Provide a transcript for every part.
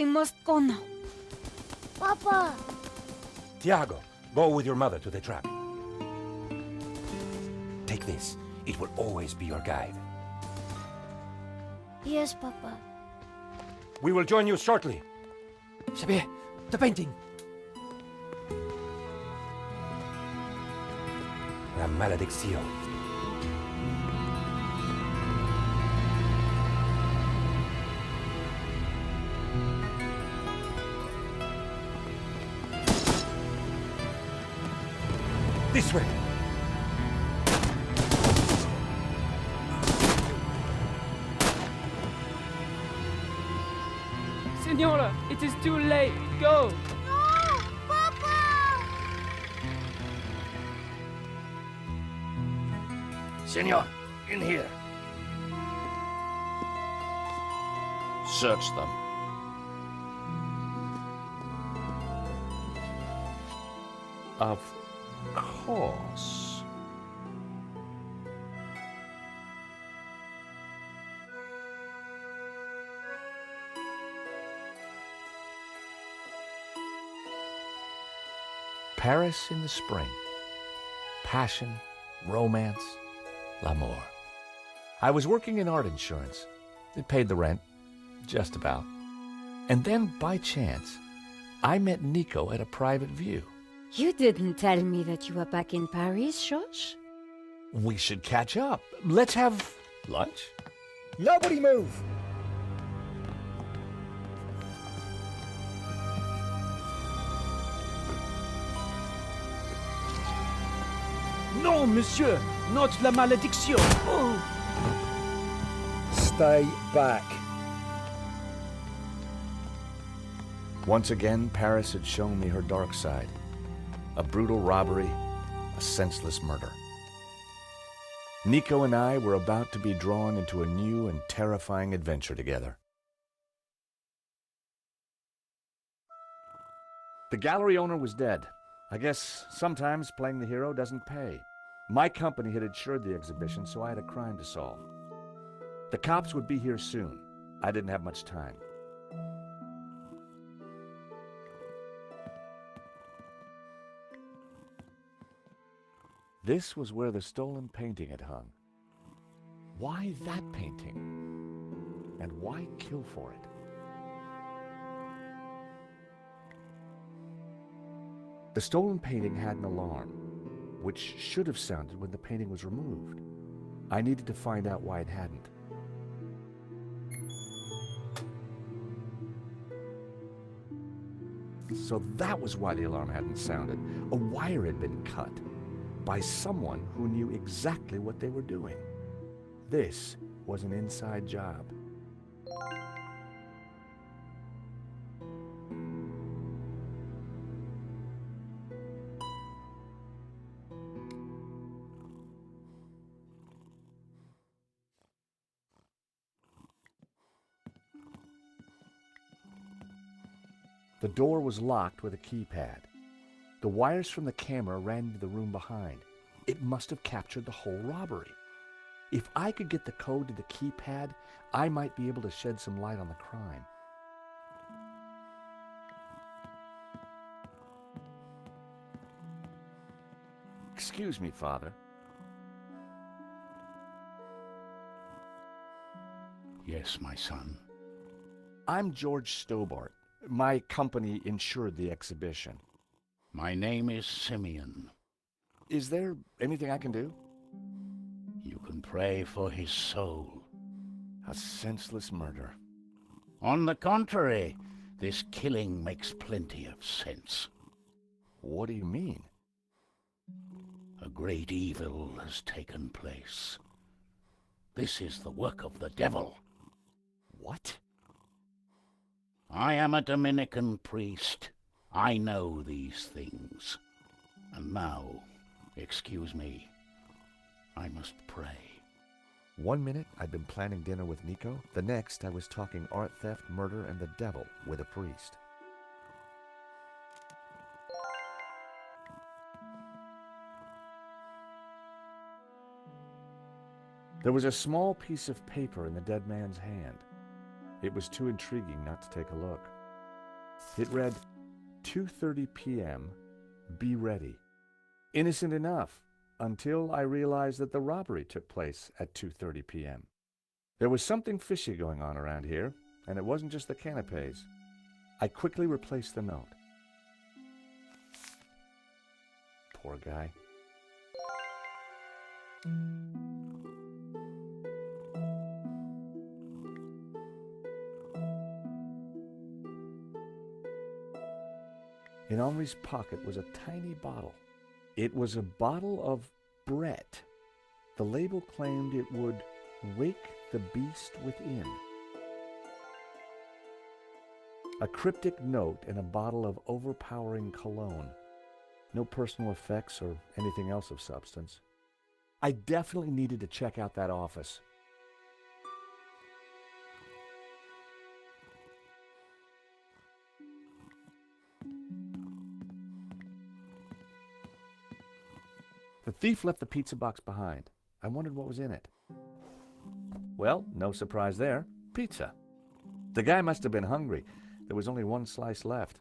must go now. Papa! Tiago, go with your mother to the trap. Take this. It will always be your guide. Yes, Papa. We will join you shortly. Xavier, the painting. La maledicción. This way. Senora, it is too late. Go! No! Papa! Senor, in here. Search them. Of course. Paris in the spring. Passion, romance, l'amour. I was working in art insurance. It paid the rent, just about. And then, by chance, I met Nico at a private view. You didn't tell me that you were back in Paris, George? We should catch up. Let's have lunch. Nobody move! No, monsieur, not la malédiction. Oh. Stay back. Once again, Paris had shown me her dark side. A brutal robbery, a senseless murder. Nico and I were about to be drawn into a new and terrifying adventure together. The gallery owner was dead. I guess sometimes playing the hero doesn't pay. My company had insured the exhibition, so I had a crime to solve. The cops would be here soon. I didn't have much time. This was where the stolen painting had hung. Why that painting? And why kill for it? The stolen painting had an alarm, which should have sounded when the painting was removed. I needed to find out why it hadn't. So that was why the alarm hadn't sounded. A wire had been cut by someone who knew exactly what they were doing. This was an inside job. The door was locked with a keypad. The wires from the camera ran into the room behind. It must have captured the whole robbery. If I could get the code to the keypad, I might be able to shed some light on the crime. Excuse me, Father. Yes, my son. I'm George Stobart. My company insured the exhibition. My name is Simeon. Is there anything I can do? You can pray for his soul. A senseless murder. On the contrary, this killing makes plenty of sense. What do you mean? A great evil has taken place. This is the work of the devil. What? I am a Dominican priest. I know these things. And now, excuse me, I must pray. 1 minute, I'd been planning dinner with Nico. The next, I was talking art theft, murder, and the devil with a priest. There was a small piece of paper in the dead man's hand. It was too intriguing not to take a look. It read, 2:30 p.m., be ready. Innocent enough, until I realized that the robbery took place at 2:30 p.m. There was something fishy going on around here, and it wasn't just the canapes. I quickly replaced the note. Poor guy. In Henri's pocket was a tiny bottle. It was a bottle of Brett. The label claimed it would wake the beast within. A cryptic note and a bottle of overpowering cologne. No personal effects or anything else of substance. I definitely needed to check out that office. The thief left the pizza box behind. I wondered what was in it. Well, no surprise there. Pizza. The guy must have been hungry. There was only one slice left.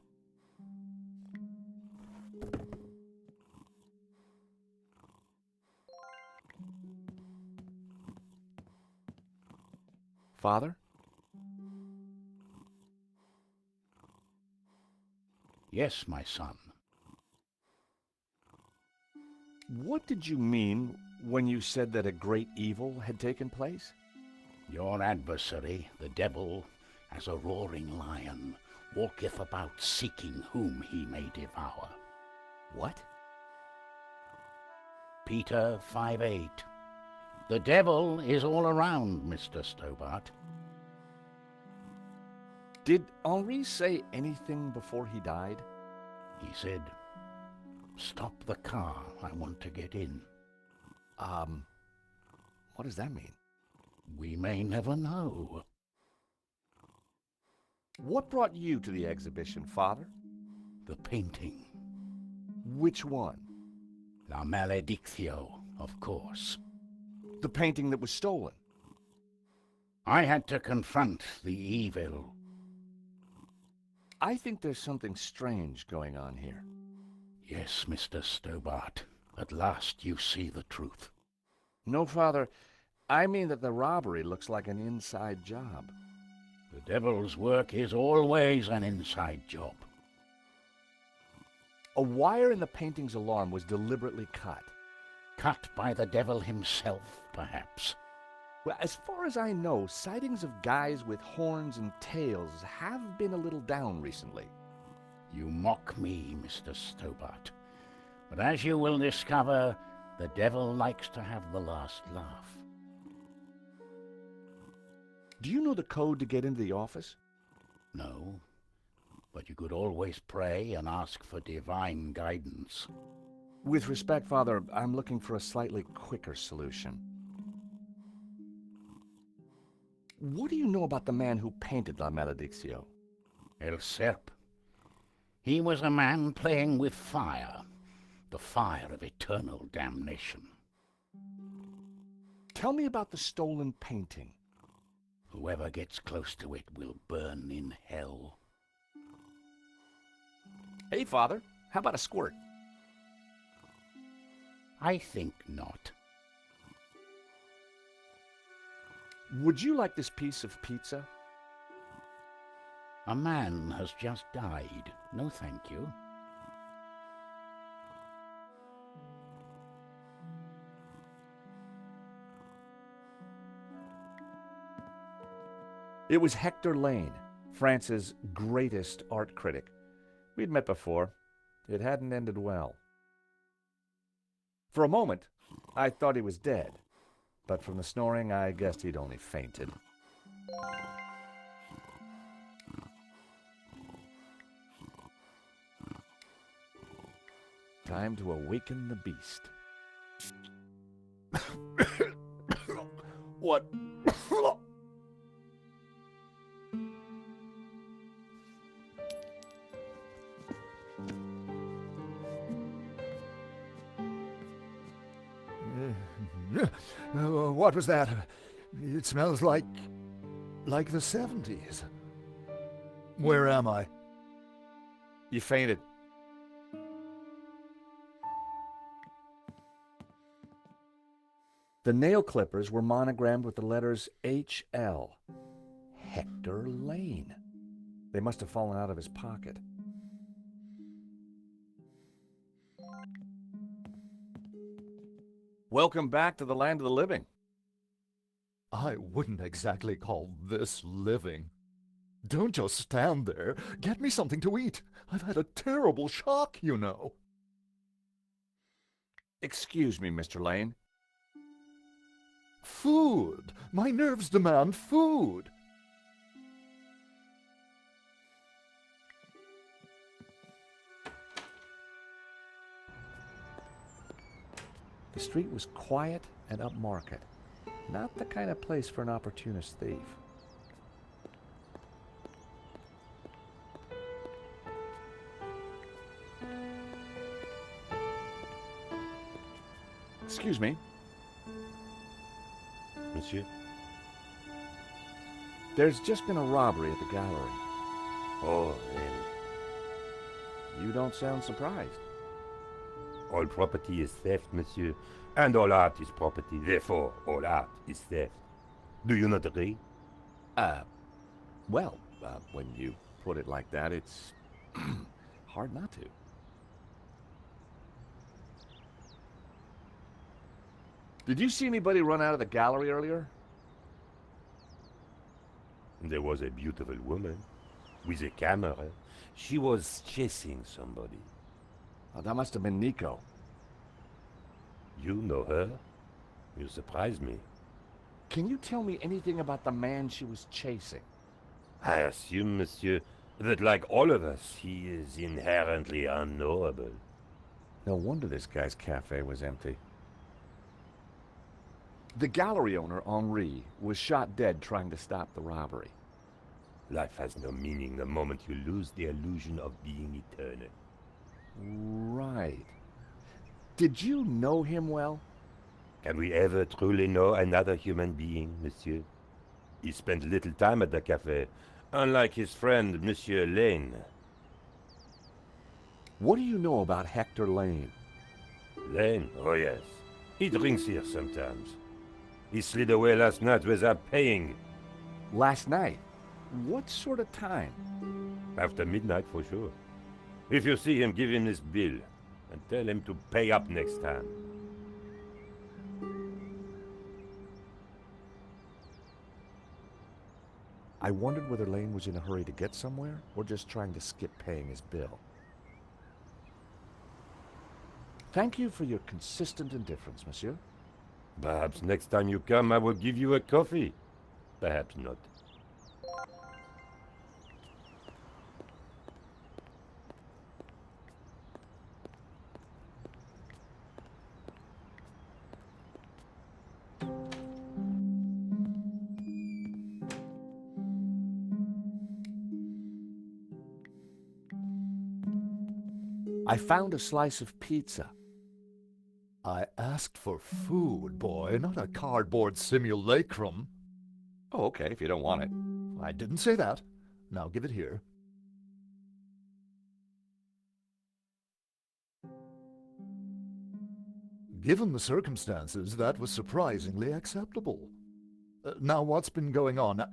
Father? Yes, my son. What did you mean when you said that a great evil had taken place? Your adversary, the devil, as a roaring lion, walketh about seeking whom he may devour. What? Peter 5:8. The devil is all around, Mr. Stobart. Did Henri say anything before he died? He said, "Stop the car, I want to get in." What does that mean? We may never know. What brought you to the exhibition, Father? The painting. Which one? La Maledictio, of course. The painting that was stolen. I had to confront the evil. I think there's something strange going on here. Yes, Mr. Stobart. At last you see the truth. No, Father. I mean that the robbery looks like an inside job. The devil's work is always an inside job. A wire in the painting's alarm was deliberately cut. Cut by the devil himself, perhaps. Well, as far as I know, sightings of guys with horns and tails have been a little down recently. You mock me, Mr. Stobart. But as you will discover, the devil likes to have the last laugh. Do you know the code to get into the office? No, but you could always pray and ask for divine guidance. With respect, Father, I'm looking for a slightly quicker solution. What do you know about the man who painted La Maledictio? El Serp. He was a man playing with fire, the fire of eternal damnation. Tell me about the stolen painting. Whoever gets close to it will burn in hell. Hey, Father, how about a squirt? I think not. Would you like this piece of pizza? A man has just died. No, thank you. It was Hector Lane, France's greatest art critic. We'd met before. It hadn't ended well. For a moment, I thought he was dead, but from the snoring, I guessed he'd only fainted. Time to awaken the beast. What? What was that? It smells like the 70s. Where am I? You fainted. The nail clippers were monogrammed with the letters H.L. Hector Lane. They must have fallen out of his pocket. Welcome back to the land of the living. I wouldn't exactly call this living. Don't just stand there. Get me something to eat. I've had a terrible shock, you know. Excuse me, Mr. Lane. Food! My nerves demand food! The street was quiet and upmarket. Not the kind of place for an opportunist thief. Excuse me. Monsieur? There's just been a robbery at the gallery. Oh, really? You don't sound surprised. All property is theft, monsieur. And all art is property. Therefore, all art is theft. Do you not agree? When you put it like that, it's hard not to. Did you see anybody run out of the gallery earlier? There was a beautiful woman with a camera. She was chasing somebody. Oh, that must have been Nico. You know her? You surprise me. Can you tell me anything about the man she was chasing? I assume, monsieur, that like all of us, he is inherently unknowable. No wonder this guy's cafe was empty. The gallery owner, Henri, was shot dead trying to stop the robbery. Life has no meaning the moment you lose the illusion of being eternal. Right. Did you know him well? Can we ever truly know another human being, monsieur? He spent little time at the cafe, unlike his friend, Monsieur Lane. What do you know about Hector Lane? Lane? Oh yes. He drinks here sometimes. He slid away last night without paying. Last night? What sort of time? After midnight for sure. If you see him, give him this bill and tell him to pay up next time. I wondered whether Lane was in a hurry to get somewhere or just trying to skip paying his bill. Thank you for your consistent indifference, monsieur. Perhaps next time you come, I will give you a coffee. Perhaps not. I found a slice of pizza. I asked for food, boy, not a cardboard simulacrum. Oh, okay, if you don't want it. I didn't say that. Now give it here. Given the circumstances, that was surprisingly acceptable. Now, what's been going on?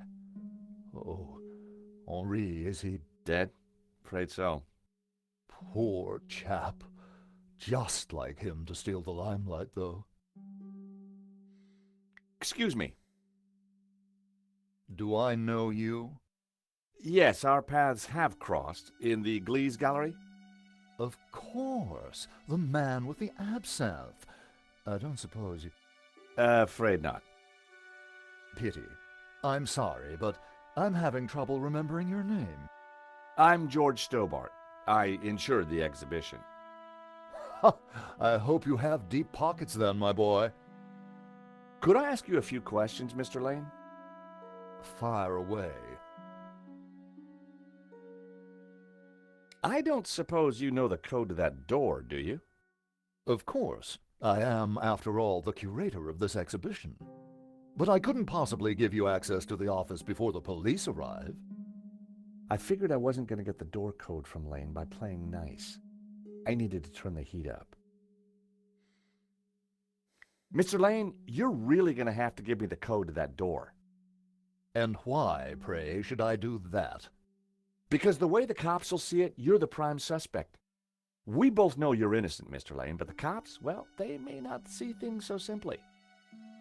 Oh, Henri, is he Dead? Afraid so. poor chap? Just like him to steal the limelight, though. Excuse me. Do I know you? Yes, our paths have crossed in the Glees Gallery. Of course, the man with the absinthe. I don't suppose you... Afraid not. Pity. I'm sorry, but I'm having trouble remembering your name. I'm George Stobart. I insured the exhibition. I hope you have deep pockets then, my boy. Could I ask you a few questions, Mr. Lane? Fire away. I don't suppose you know the code to that door, do you? Of course. I am, after all, the curator of this exhibition. But I couldn't possibly give you access to the office before the police arrive. I figured I wasn't going to get the door code from Lane by playing nice. I needed to turn the heat up. Mr. Lane, you're really going to have to give me the code to that door. And why, pray, should I do that? Because the way the cops will see it, you're the prime suspect. We both know you're innocent, Mr. Lane, but the cops, well, they may not see things so simply.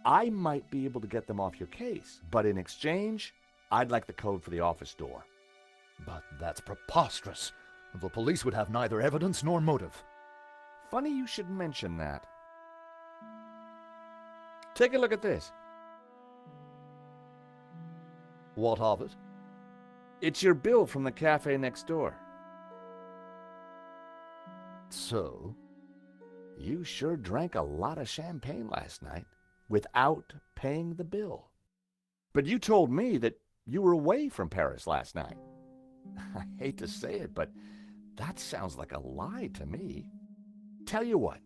I might be able to get them off your case, but in exchange, I'd like the code for the office door. But that's preposterous. The police would have neither evidence nor motive. Funny you should mention that. Take a look at this. What of it? It's your bill from the cafe next door. So? You sure drank a lot of champagne last night without paying the bill. But you told me that you were away from Paris last night. I hate to say it, but that sounds like a lie to me. Tell you what,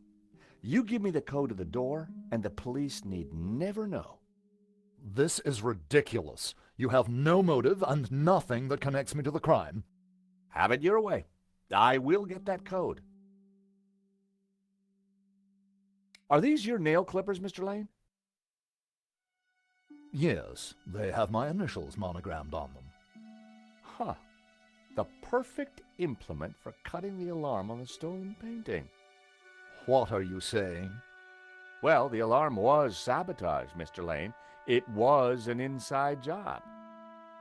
you give me the code to the door, and the police need never know. This is ridiculous. You have no motive and nothing that connects me to the crime. Have it your way. I will get that code. Are these your nail clippers, Mr. Lane? Yes, they have my initials monogrammed on them. Huh. The perfect implement for cutting the alarm on the stolen painting. What are you saying? Well, the alarm was sabotaged, Mr. Lane. It was an inside job.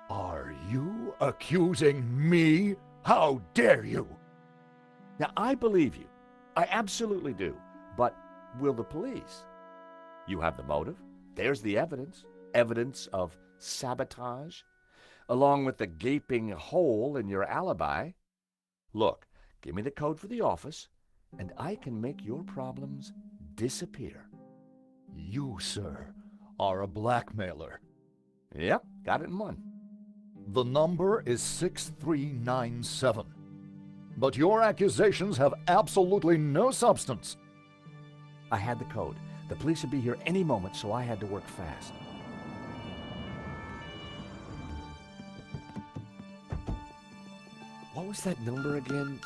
Are you accusing me? How dare you? Now, I believe you. I absolutely do. But will the police? You have the motive. There's the evidence. Evidence of sabotage, along with the gaping hole in your alibi. Look, give me the code for the office, and I can make your problems disappear. You, sir, are a blackmailer. Yep, got it in one. The number is 6397. But your accusations have absolutely no substance. I had the code. The police would be here any moment, so I had to work fast. What was that number again?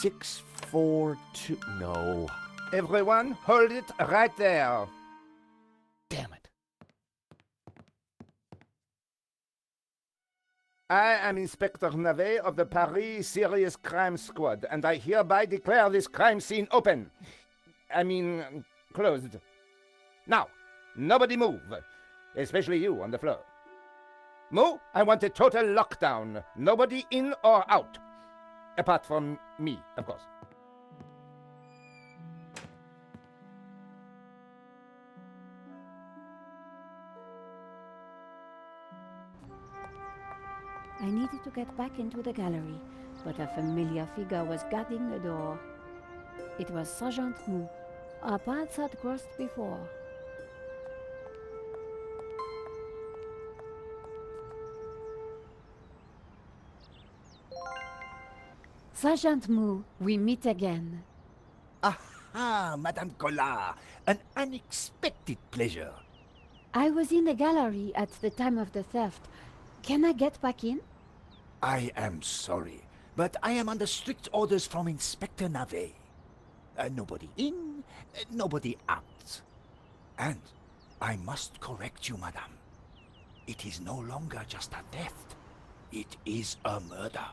642... No. Everyone, hold it right there. Damn it. I am Inspector Navet of the Paris Serious Crime Squad, and I hereby declare this crime scene open. Closed. Now, nobody move, especially you on the floor. Mo, I want a total lockdown. Nobody in or out. Apart from me, of course. I needed to get back into the gallery, but a familiar figure was guarding the door. It was Sergeant Mou. Our paths had crossed before. Sergeant Mou, we meet again. Aha, Madame Collard, an unexpected pleasure. I was in the gallery at the time of the theft. Can I get back in? I am sorry, but I am under strict orders from Inspector Navet. Nobody in, nobody out. And I must correct you, madame. It is no longer just a theft. It is a murder.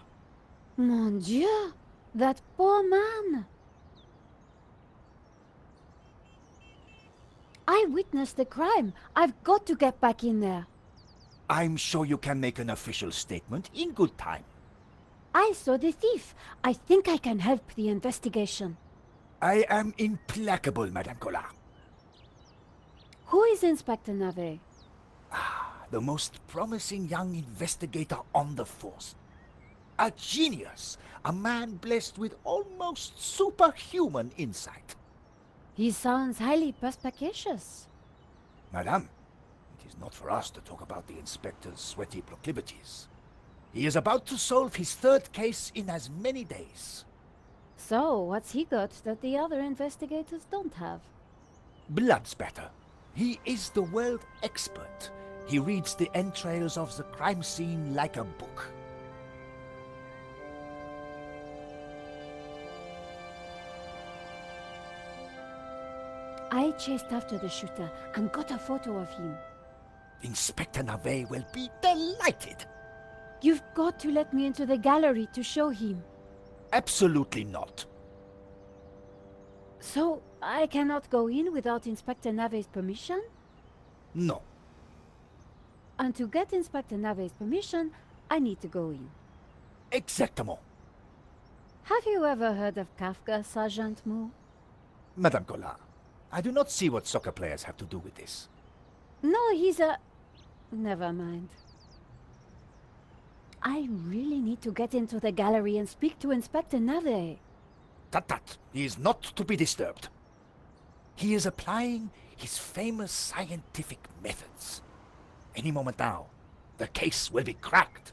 Mon Dieu! That poor man! I witnessed the crime. I've got to get back in there. I'm sure you can make an official statement in good time. I saw the thief. I think I can help the investigation. I am implacable, Madame Collard. Who is Inspector Navet? The most promising young investigator on the force. A genius, a man blessed with almost superhuman insight. He sounds highly perspicacious. Madame, it is not for us to talk about the inspector's sweaty proclivities. He is about to solve his third case in as many days. So, what's he got that the other investigators don't have? Blood spatter. He is the world expert. He reads the entrails of the crime scene like a book. I chased after the shooter and got a photo of him. Inspector Navet will be delighted. You've got to let me into the gallery to show him. Absolutely not. So, I cannot go in without Inspector Navet's permission? No. And to get Inspector Navet's permission, I need to go in. Exactement. Have you ever heard of Kafka, Sergeant Mu? Madame Collard, I do not see what soccer players have to do with this. No, he's a... Never mind. I really need to get into the gallery and speak to Inspector Navet. Tut. He is not to be disturbed. He is applying his famous scientific methods. Any moment now, the case will be cracked.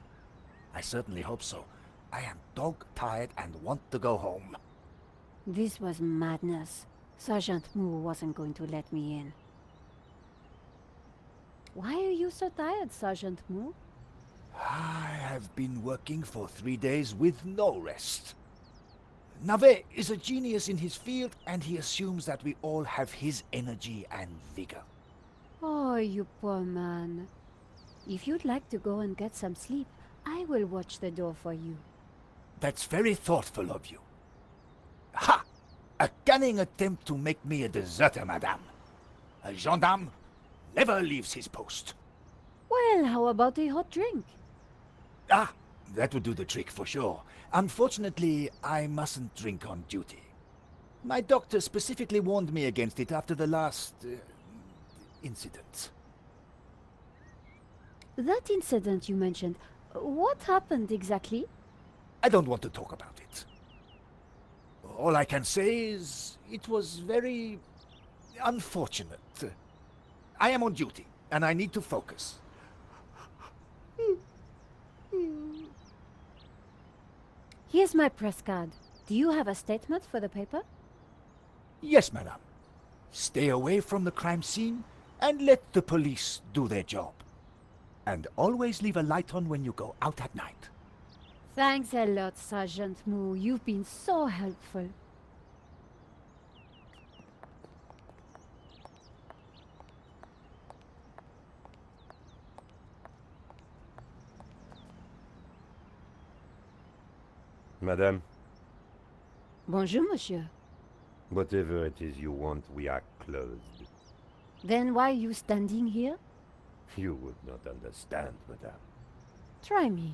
I certainly hope so. I am dog-tired and want to go home. This was madness. Sergeant Mu wasn't going to let me in. Why are you so tired, Sergeant Mu? I have been working for 3 days with no rest. Navet is a genius in his field, and he assumes that we all have his energy and vigor. Oh, you poor man. If you'd like to go and get some sleep, I will watch the door for you. That's very thoughtful of you. Ha! A cunning attempt to make me a deserter, madame. A gendarme never leaves his post. Well, how about a hot drink? Ah, that would do the trick for sure. Unfortunately, I mustn't drink on duty. My doctor specifically warned me against it after the last... incident. That incident you mentioned, what happened exactly? I don't want to talk about it. All I can say is it was very unfortunate. I am on duty, and I need to focus. Here's my press card. Do you have a statement for the paper? Yes, madame. Stay away from the crime scene and let the police do their job. And always leave a light on when you go out at night. Thanks a lot, Sergeant Mu. You've been so helpful. Madame, Bonjour, monsieur. whatever it is you want, we are closed. Then why are you standing here? You would not understand, madame. Try me.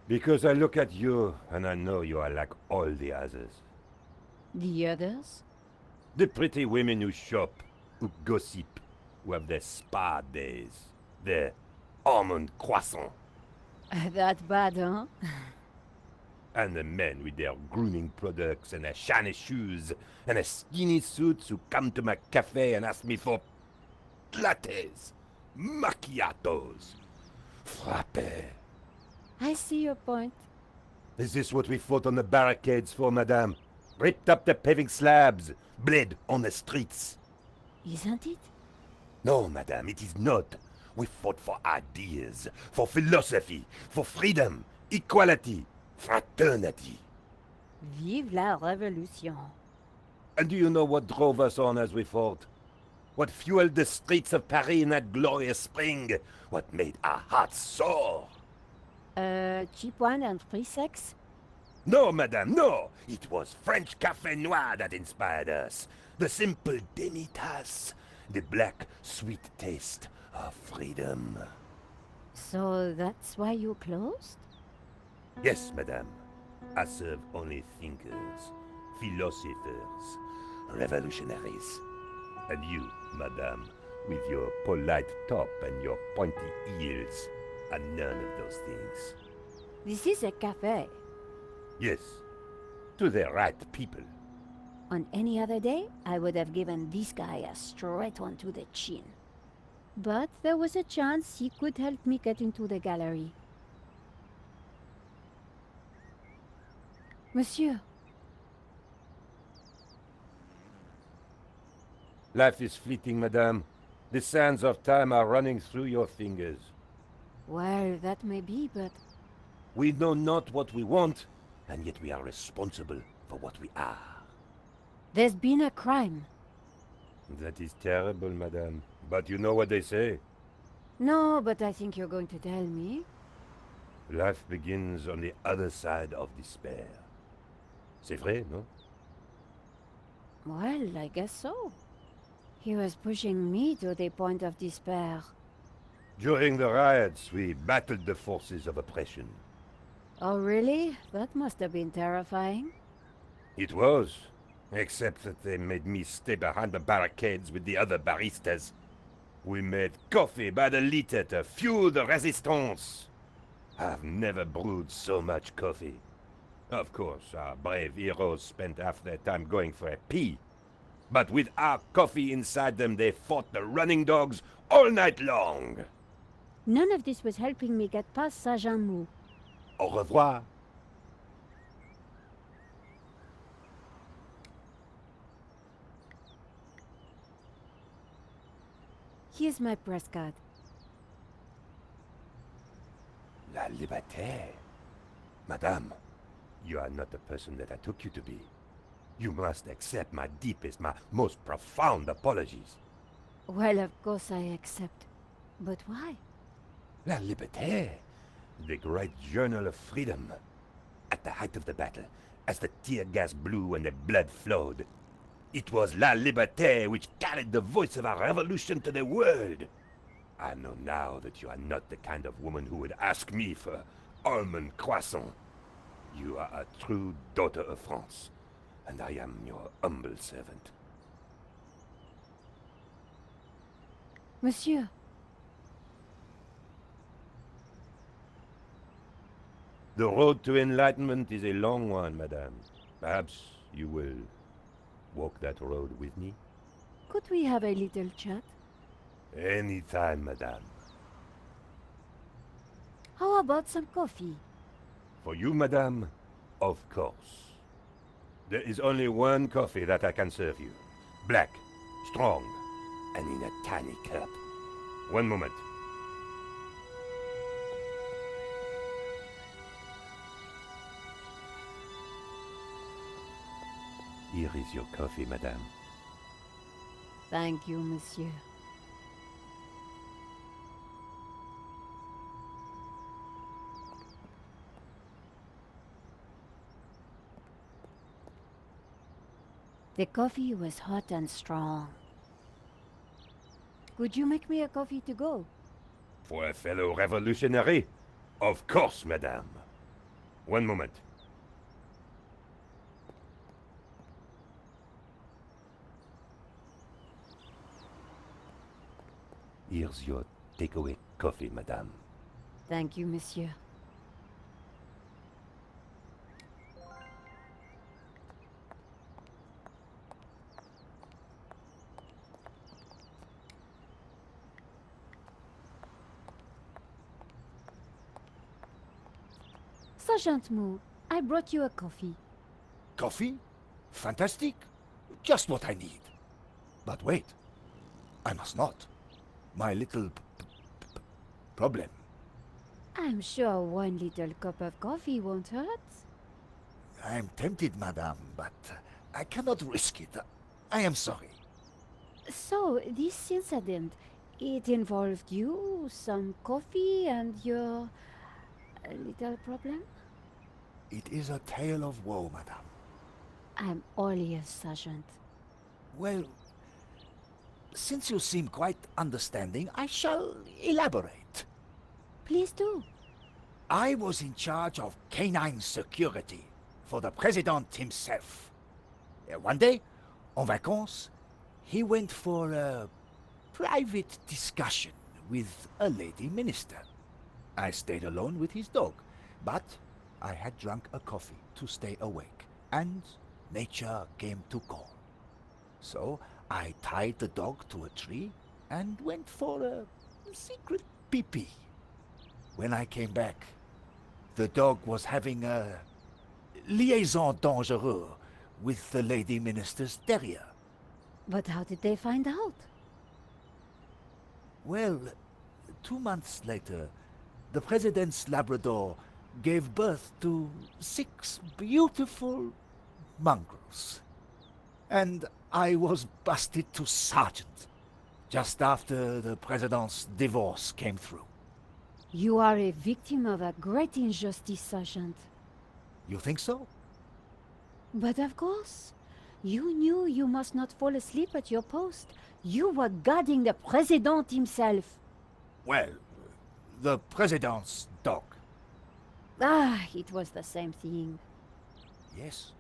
Because I look at you, and I know you are like all the others. The others? The pretty women who shop, who gossip, who have their spa days, their almond croissant. That bad, huh? And the men with their grooming products and their shiny shoes and their skinny suits who come to my cafe and ask me for lattes, macchiatos, frappés. I see your point. Is this what we fought on the barricades for, madame? Ripped up the paving slabs, bled on the streets. Isn't it? No, madame, it is not. We fought for ideas, for philosophy, for freedom, equality, fraternity. Vive la révolution. And do you know what drove us on as we fought? What fueled the streets of Paris in that glorious spring? What made our hearts soar? Cheap wine and free sex? No, madame, no! It was French Café Noir that inspired us. The simple demi-tasse. The black, sweet taste of freedom. So that's why you closed? Yes, madame. I serve only thinkers, philosophers, revolutionaries. And you, madame, with your polite top and your pointy ears, are none of those things. This is a cafe. Yes, to the right people. On any other day, I would have given this guy a straight one to the chin. But there was a chance he could help me get into the gallery. Monsieur. Life is fleeting, madame. The sands of time are running through your fingers. Well, that may be, but... We know not what we want, and yet we are responsible for what we are. There's been a crime. That is terrible, madame. But you know what they say. No, but I think you're going to tell me. Life begins on the other side of despair. C'est vrai, no? Well, I guess so. He was pushing me to the point of despair. During the riots, we battled the forces of oppression. Oh, really? That must have been terrifying. It was, except that they made me stay behind the barricades with the other baristas. We made coffee by the liter to fuel the resistance. I've never brewed so much coffee. Of course, our brave heroes spent half their time going for a pee. But with our coffee inside them, they fought the running dogs all night long. None of this was helping me get past Sergeant Mou. Au revoir. Here's my press card. La liberté. Madame, you are not the person that I took you to be. You must accept my deepest, my most profound apologies. Well, of course I accept. But why? La liberté. The great journal of freedom. At the height of the battle, as the tear gas blew and the blood flowed, it was La Liberté which carried the voice of our revolution to the world. I know now that you are not the kind of woman who would ask me for almond croissant. You are a true daughter of France, and I am your humble servant. Monsieur, The road to enlightenment is a long one, madame. Perhaps you will walk that road with me? could we have a little chat? Any time, madame. How about some coffee? For you, madame, of course. There is only one coffee that I can serve you. Black, strong, and in a tiny cup. One moment. Here is your coffee, madame. Thank you, monsieur. The coffee was hot and strong. Could you make me a coffee to go? For a fellow revolutionary? Of course, madame. One moment. Here's your takeaway coffee, madame. Thank you, monsieur. Sergeant Mou, I brought you a coffee. Coffee? Fantastic. Just what I need. But wait. I must not. My little problem. I'm sure one little cup of coffee won't hurt. I am tempted, madame, but I cannot risk it. I am sorry. So, this incident, it involved you, some coffee, and your little problem? It is a tale of woe, madame. I'm all ears, Sergeant. Well, since you seem quite understanding, I shall elaborate. Please do. I was in charge of canine security for the president himself. One day, en vacances, he went for a private discussion with a lady minister. I stayed alone with his dog, but I had drunk a coffee to stay awake, and nature came to call. So I tied the dog to a tree and went for a secret pee-pee. When I came back, the dog was having a liaison dangereuse with the lady minister's terrier. But how did they find out? Well, 2 months later, the president's Labrador gave birth to 6 beautiful mongrels. and I was busted to sergeant just after the president's divorce came through. You are a victim of a great injustice, Sergeant. You think so? But of course, you knew you must not fall asleep at your post. You were guarding the President himself. Well, the president's dog. Ah, it was the same thing. Yes,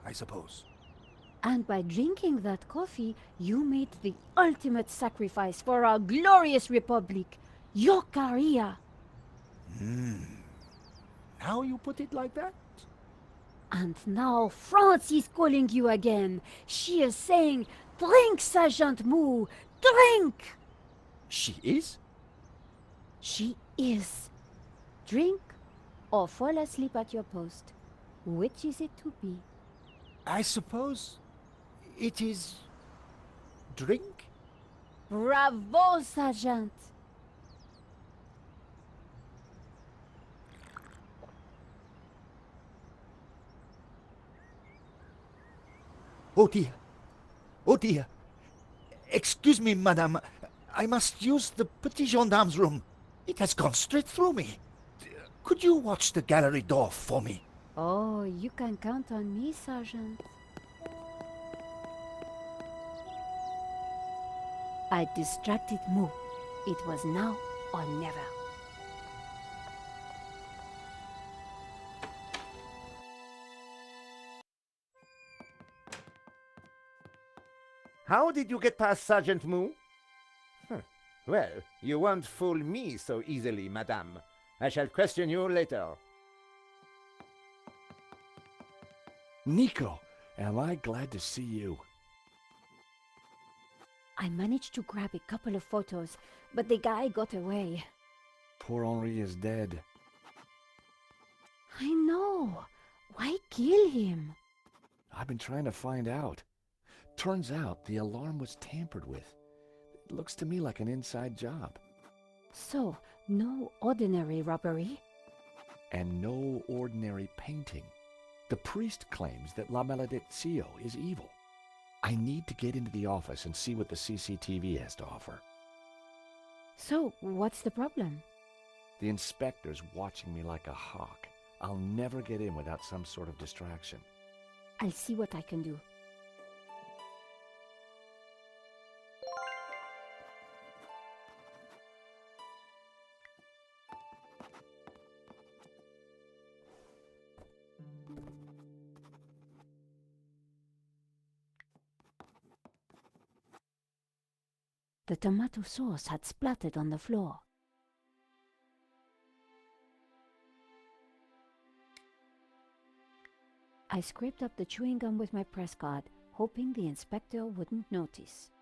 I suppose. And by drinking that coffee, you made the ultimate sacrifice for our glorious republic, your career. Now you put it like that? And now France is calling you again. She is saying, "Drink, Sergeant Moo, drink!" She is? She is. Drink or fall asleep at your post. Which is it to be? I suppose it is drink? Bravo, Sergeant! Oh dear. Oh dear. Excuse me, madame. I must use the petit gendarme's room. It has gone straight through me. Could you watch the gallery door for me? Oh, you can count on me, Sergeant. I distracted Moo. It was now or never. How did you get past Sergeant Moo? Well, you won't fool me so easily, madame. I shall question you later. Nico, am I glad to see you. I managed to grab a couple of photos, but the guy got away. Poor Henri is dead. I know. Why kill him? I've been trying to find out. Turns out the alarm was tampered with. It looks to me like an inside job. So, no ordinary robbery? And no ordinary painting. The priest claims that La Maledictio is evil. I need to get into the office and see what the CCTV has to offer. So, what's the problem? The inspector's watching me like a hawk. I'll never get in without some sort of distraction. I'll see what I can do. The tomato sauce had splattered on the floor. I scraped up the chewing gum with my press card, hoping the inspector wouldn't notice.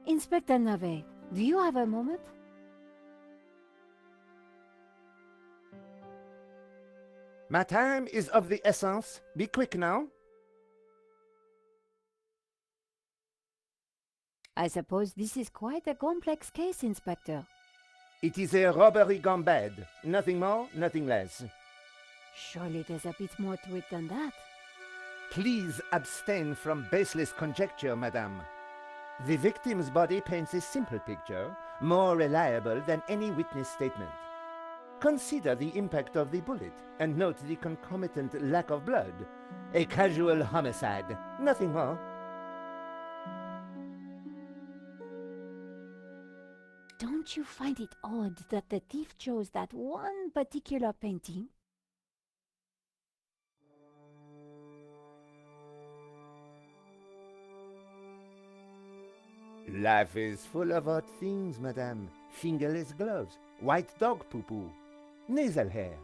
Inspector Navet, do you have a moment? My time is of the essence. Be quick now. I suppose this is quite a complex case, Inspector. It is a robbery gone bad. Nothing more, nothing less. Surely there's a bit more to it than that. Please abstain from baseless conjecture, madame. The victim's body paints a simple picture, more reliable than any witness statement. Consider the impact of the bullet and note the concomitant lack of blood. A casual homicide, nothing more. Don't you find it odd that the thief chose that one particular painting? Life is full of odd things, madame. Fingerless gloves, white dog poo-poo, nasal hair.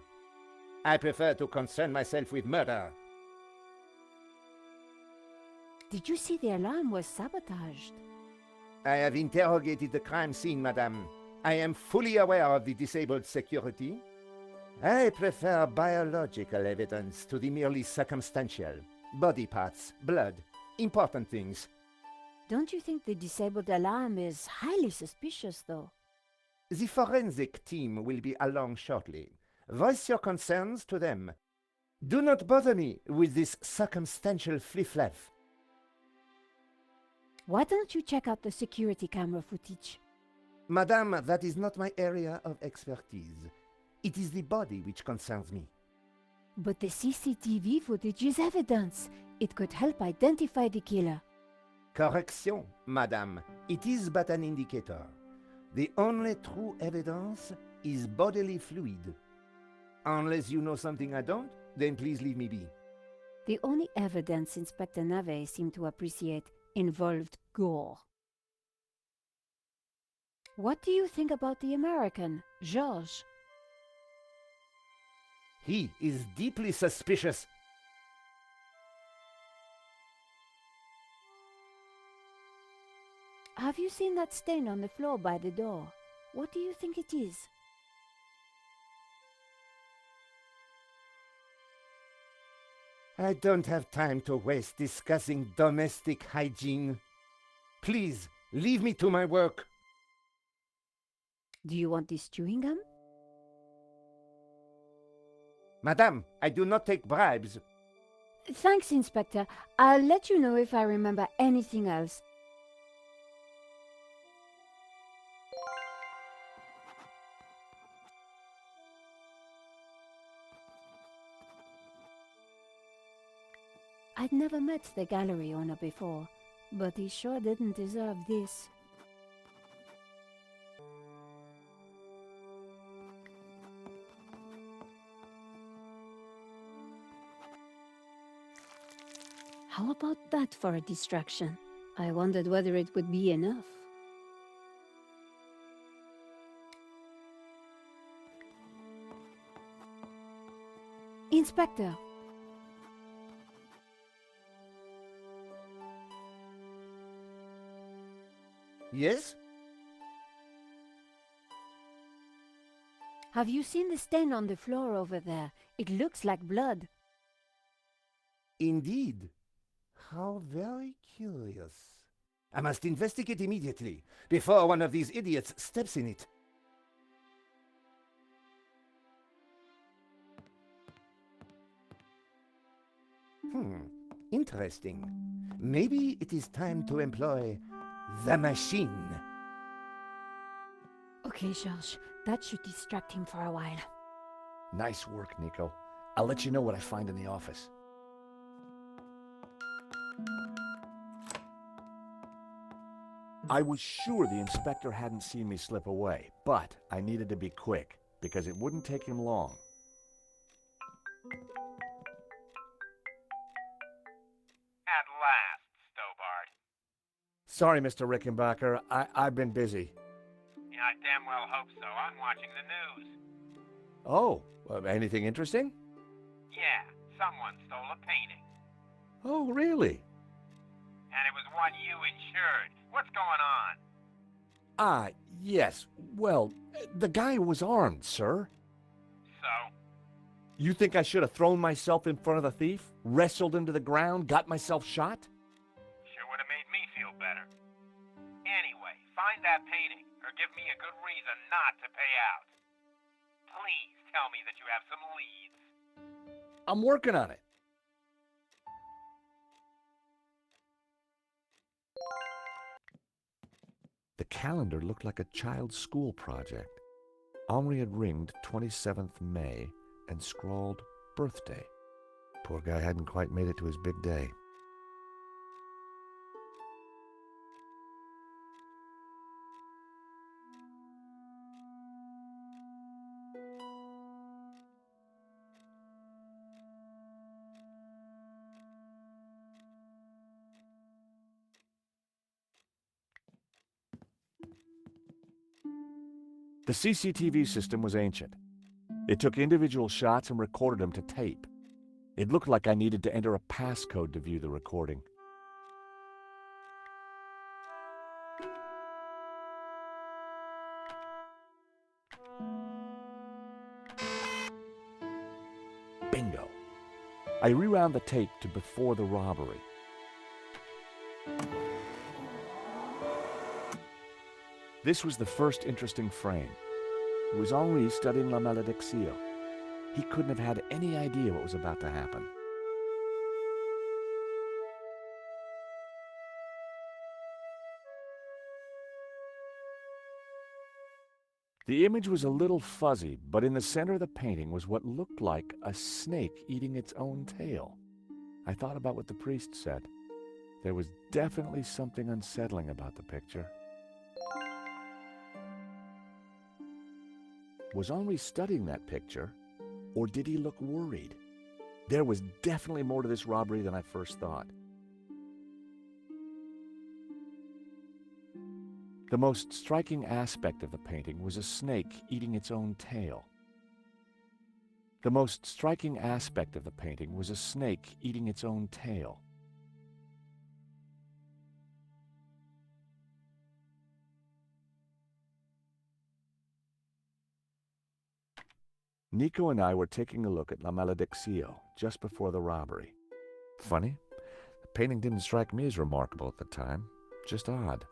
I prefer to concern myself with murder. Did you see the alarm was sabotaged? I have interrogated the crime scene, madame. I am fully aware of the disabled security. I prefer biological evidence to the merely circumstantial. Body parts, blood, important things. Don't you think the disabled alarm is highly suspicious, though? The forensic team will be along shortly. Voice your concerns to them. Do not bother me with this circumstantial fliff-laff. Why don't you check out the security camera footage? Madame, that is not my area of expertise. It is the body which concerns me. But the CCTV footage is evidence. It could help identify the killer. Correction, madame. It is but an indicator. The only true evidence is bodily fluid. Unless you know something I don't, then please leave me be. The only evidence Inspector Nave seemed to appreciate involved gore. What do you think about the American, George? He is deeply suspicious. Have you seen that stain on the floor by the door? What do you think it is? I don't have time to waste discussing domestic hygiene. Please, leave me to my work. Do you want this chewing gum? Madame, I do not take bribes. Thanks, Inspector. I'll let you know if I remember anything else. I'd never met the gallery owner before, but he sure didn't deserve this. How about that for a distraction? I wondered whether it would be enough. Inspector! Yes? Have you seen the stain on the floor over there? It looks like blood. Indeed. How very curious. I must investigate immediately, before one of these idiots steps in it. Interesting. Maybe it is time to employ the machine. Okay, George, that should distract him for a while. Nice work, Nico. I'll let you know what I find in the office. I was sure the inspector hadn't seen me slip away, but I needed to be quick, because it wouldn't take him long. At last, Stobart. Sorry, Mr. Rickenbacker. I've been busy. Yeah, I damn well hope so. I'm watching the news. Oh, anything interesting? Yeah, someone stole a painting. Oh, really? And it was one you insured. What's going on? Yes. Well, the guy was armed, sir. So? You think I should have thrown myself in front of the thief, wrestled him to the ground, got myself shot? Sure would have made me feel better. Anyway, find that painting, or give me a good reason not to pay out. Please tell me that you have some leads. I'm working on it. The calendar looked like a child's school project. Henri had ringed 27th May and scrawled birthday. Poor guy hadn't quite made it to his big day. The CCTV system was ancient. It took individual shots and recorded them to tape. It looked like I needed to enter a passcode to view the recording. Bingo. I rewound the tape to before the robbery. This was the first interesting frame. It was Henri studying La Malédiction. He couldn't have had any idea what was about to happen. The image was a little fuzzy, but in the center of the painting was what looked like a snake eating its own tail. I thought about what the priest said. There was definitely something unsettling about the picture. Was Henri studying that picture, or did he look worried? There was definitely more to this robbery than I first thought. The most striking aspect of the painting was a snake eating its own tail. The most striking aspect of the painting was a snake eating its own tail. Nico and I were taking a look at La Malédiction just before the robbery. Funny, the painting didn't strike me as remarkable at the time, just odd.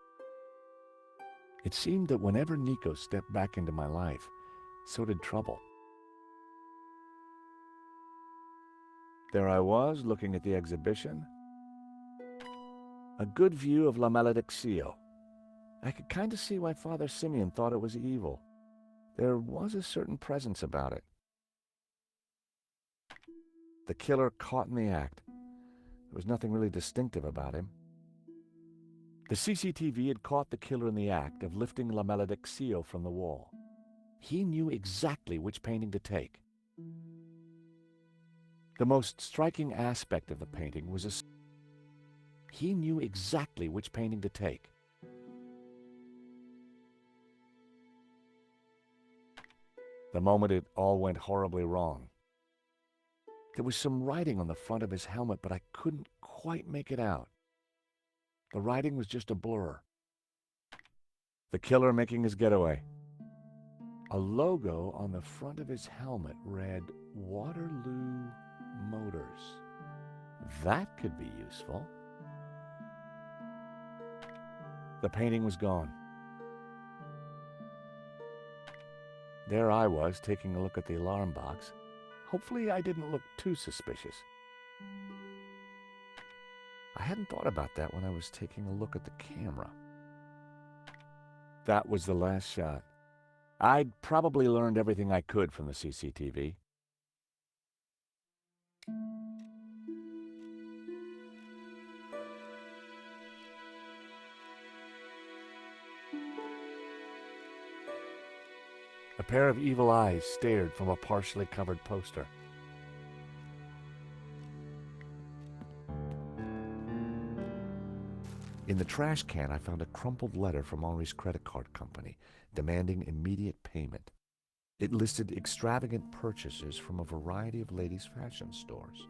It seemed that whenever Nico stepped back into my life, so did trouble. There I was, looking at the exhibition. A good view of La Malédiction. I could kind of see why Father Simeon thought it was evil. There was a certain presence about it. The killer caught in the act. There was nothing really distinctive about him. The CCTV had caught the killer in the act of lifting La Malédiction from the wall. He knew exactly which painting to take. The most striking aspect of the painting was he knew exactly which painting to take. The moment it all went horribly wrong. There was some writing on the front of his helmet, but I couldn't quite make it out. The writing was just a blur. The killer making his getaway. A logo on the front of his helmet read Waterloo Motors. That could be useful. The painting was gone. There I was, taking a look at the alarm box. Hopefully I didn't look too suspicious. I hadn't thought about that when I was taking a look at the camera. That was the last shot. I'd probably learned everything I could from the CCTV. A pair of evil eyes stared from a partially covered poster. In the trash can, I found a crumpled letter from Henri's credit card company demanding immediate payment. It listed extravagant purchases from a variety of ladies' fashion stores.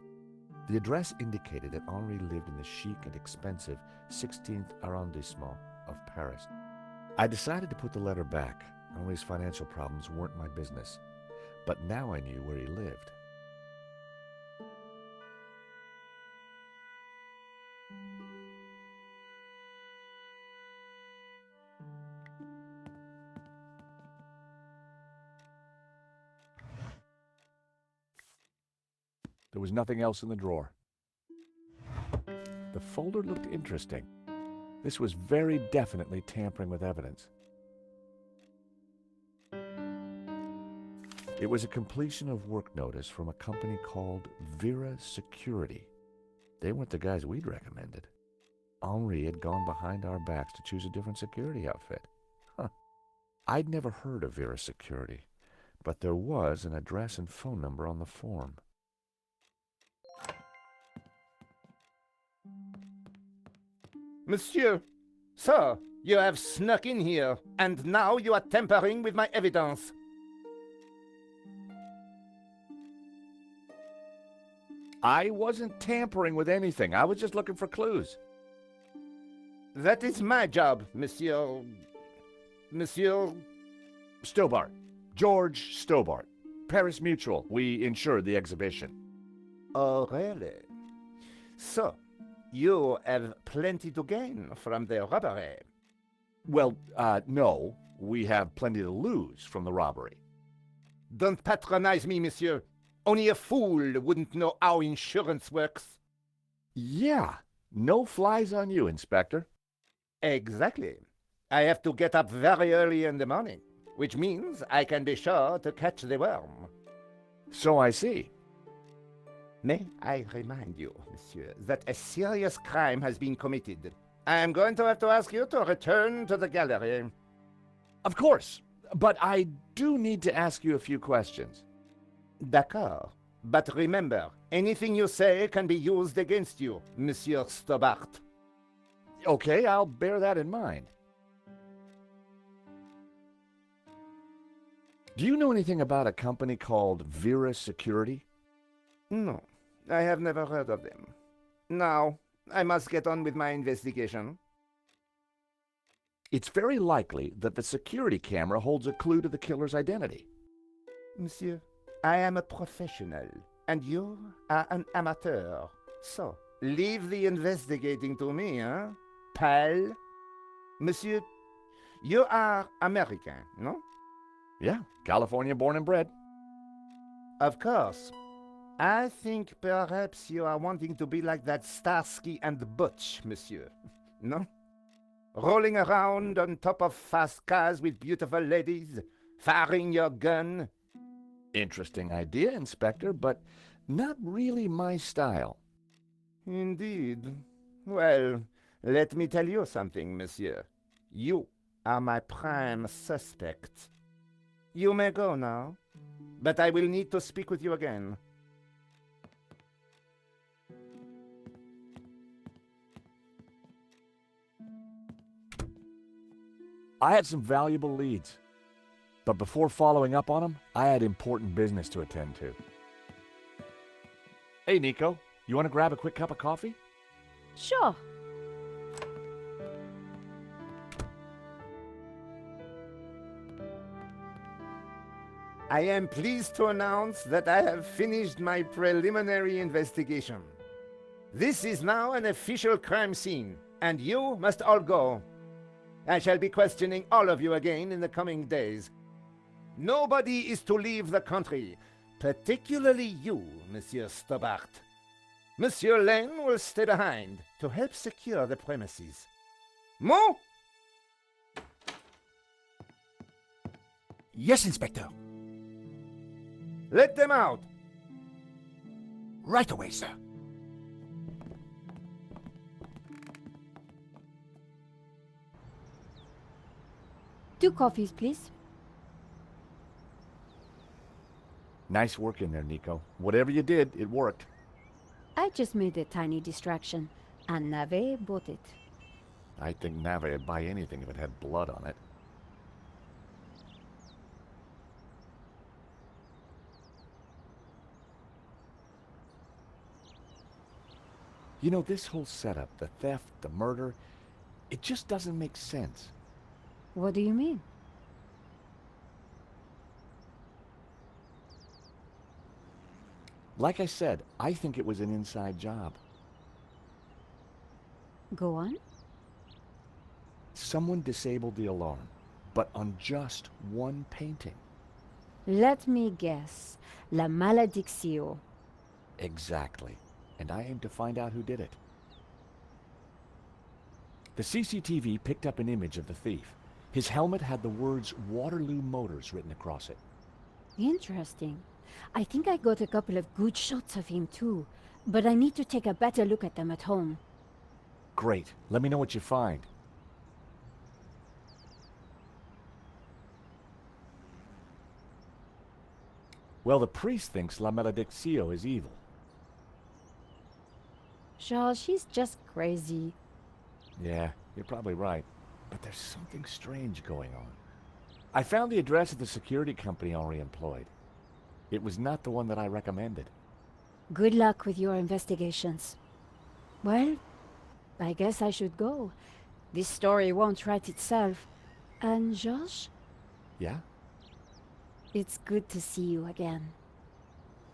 The address indicated that Henri lived in the chic and expensive 16th arrondissement of Paris. I decided to put the letter back. Henri's financial problems weren't my business, but now I knew where he lived. There was nothing else in the drawer. The folder looked interesting. This was very definitely tampering with evidence. It was a completion of work notice from a company called Vera Security. They weren't the guys we'd recommended. Henri had gone behind our backs to choose a different security outfit. I'd never heard of Vera Security, but there was an address and phone number on the form. Monsieur, sir, you have snuck in here, and now you are tampering with my evidence. I wasn't tampering with anything. I was just looking for clues. That is my job, Monsieur Stobart. George Stobart. Paris Mutual. We insured the exhibition. Oh, really? So, you have plenty to gain from the robbery. Well, no. We have plenty to lose from the robbery. Don't patronize me, monsieur. Only a fool wouldn't know how insurance works. Yeah. No flies on you, Inspector. Exactly. I have to get up very early in the morning, which means I can be sure to catch the worm. So I see. May I remind you, monsieur, that a serious crime has been committed. I am going to have to ask you to return to the gallery. Of course. But I do need to ask you a few questions. D'accord. But remember, anything you say can be used against you, Monsieur Stobart. Okay, I'll bear that in mind. Do you know anything about a company called Vera Security? No, I have never heard of them. Now, I must get on with my investigation. It's very likely that the security camera holds a clue to the killer's identity. Monsieur, I am a professional, and you are an amateur. So, leave the investigating to me, huh? Pal? Monsieur, you are American, no? Yeah, California born and bred. Of course. I think perhaps you are wanting to be like that Starsky and Butch, monsieur. No? Rolling around on top of fast cars with beautiful ladies, firing your gun. Interesting idea, Inspector, but not really my style. Indeed. Well, let me tell you something, monsieur. You are my prime suspect. You may go now, but I will need to speak with you again. I had some valuable leads, but before following up on them, I had important business to attend to. Hey, Nico, you want to grab a quick cup of coffee? Sure. I am pleased to announce that I have finished my preliminary investigation. This is now an official crime scene, and you must all go. I shall be questioning all of you again in the coming days. Nobody is to leave the country, particularly you, Monsieur Stobart. Monsieur Lane will stay behind to help secure the premises. Mo? Yes, Inspector. Let them out. Right away, sir. Two coffees, please. Nice work in there, Nico. Whatever you did, it worked. I just made a tiny distraction, and Nave bought it. I think Nave would buy anything if it had blood on it. You know, this whole setup, the theft, the murder, it just doesn't make sense. What do you mean? Like I said, I think it was an inside job. Go on. Someone disabled the alarm, but on just one painting. Let me guess. La Malediccio. Exactly. And I aim to find out who did it. The CCTV picked up an image of the thief. His helmet had the words Waterloo Motors written across it. Interesting. I think I got a couple of good shots of him too, but I need to take a better look at them at home. Great. Let me know what you find. Well, the priest thinks La Malediccio is evil. Charles, she's just crazy. Yeah, you're probably right. But there's something strange going on. I found the address of the security company Henri employed. It was not the one that I recommended. Good luck with your investigations. Well, I guess I should go. This story won't write itself. And George? Yeah? It's good to see you again.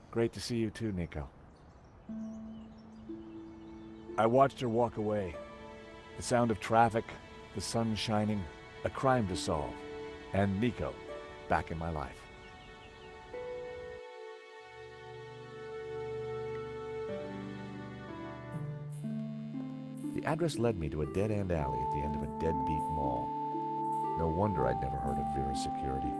Great to see you too, Nico. I watched her walk away. The sound of traffic, the sun shining, a crime to solve, and Nico back in my life. The address led me to a dead-end alley at the end of a deadbeat mall. No wonder I'd never heard of Vera's security.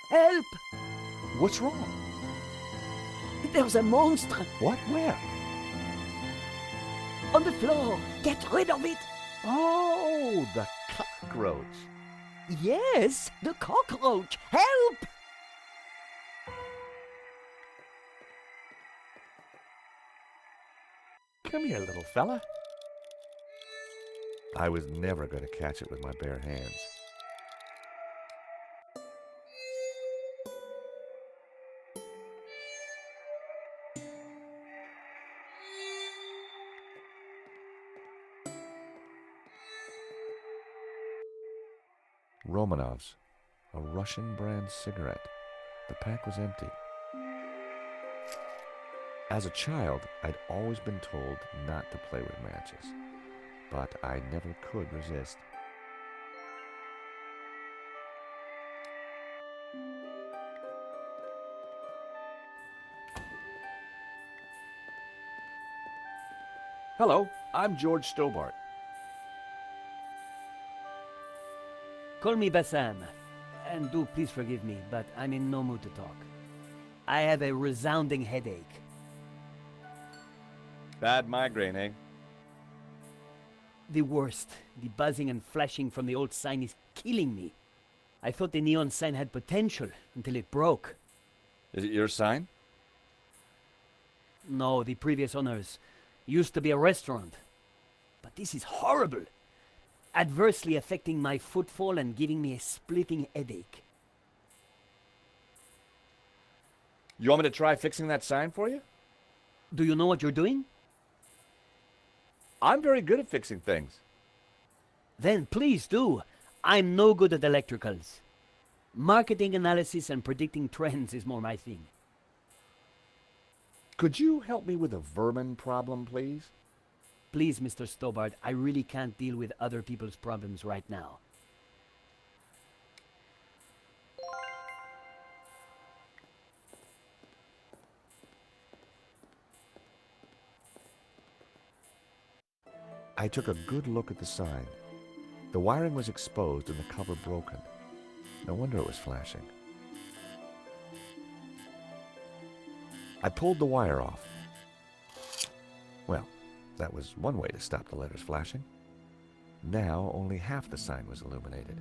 Help! What's wrong? There's a monster What? Where? on the floor. Get rid of it. Oh, the cockroach. Yes, the cockroach. Help! Come here, little fella. I was never going to catch it with my bare hands. Romanov's, a Russian brand cigarette. The pack was empty. As a child, I'd always been told not to play with matches, but I never could resist. Hello, I'm George Stobart. Call me Bassam. And do please forgive me, but I'm in no mood to talk. I have a resounding headache. Bad migraine, eh? The worst. The buzzing and flashing from the old sign is killing me. I thought the neon sign had potential until it broke. Is it your sign? No, the previous owners used to be a restaurant. But this is horrible. Adversely affecting my footfall and giving me a splitting headache. You want me to try fixing that sign for you? Do you know what you're doing? I'm very good at fixing things. Then please do. I'm no good at electricals. Marketing analysis and predicting trends is more my thing. Could you help me with a vermin problem, please? Please, Mr. Stobart, I really can't deal with other people's problems right now. I took a good look at the sign. The wiring was exposed and the cover broken. No wonder it was flashing. I pulled the wire off. Well, that was one way to stop the letters flashing. Now only half the sign was illuminated.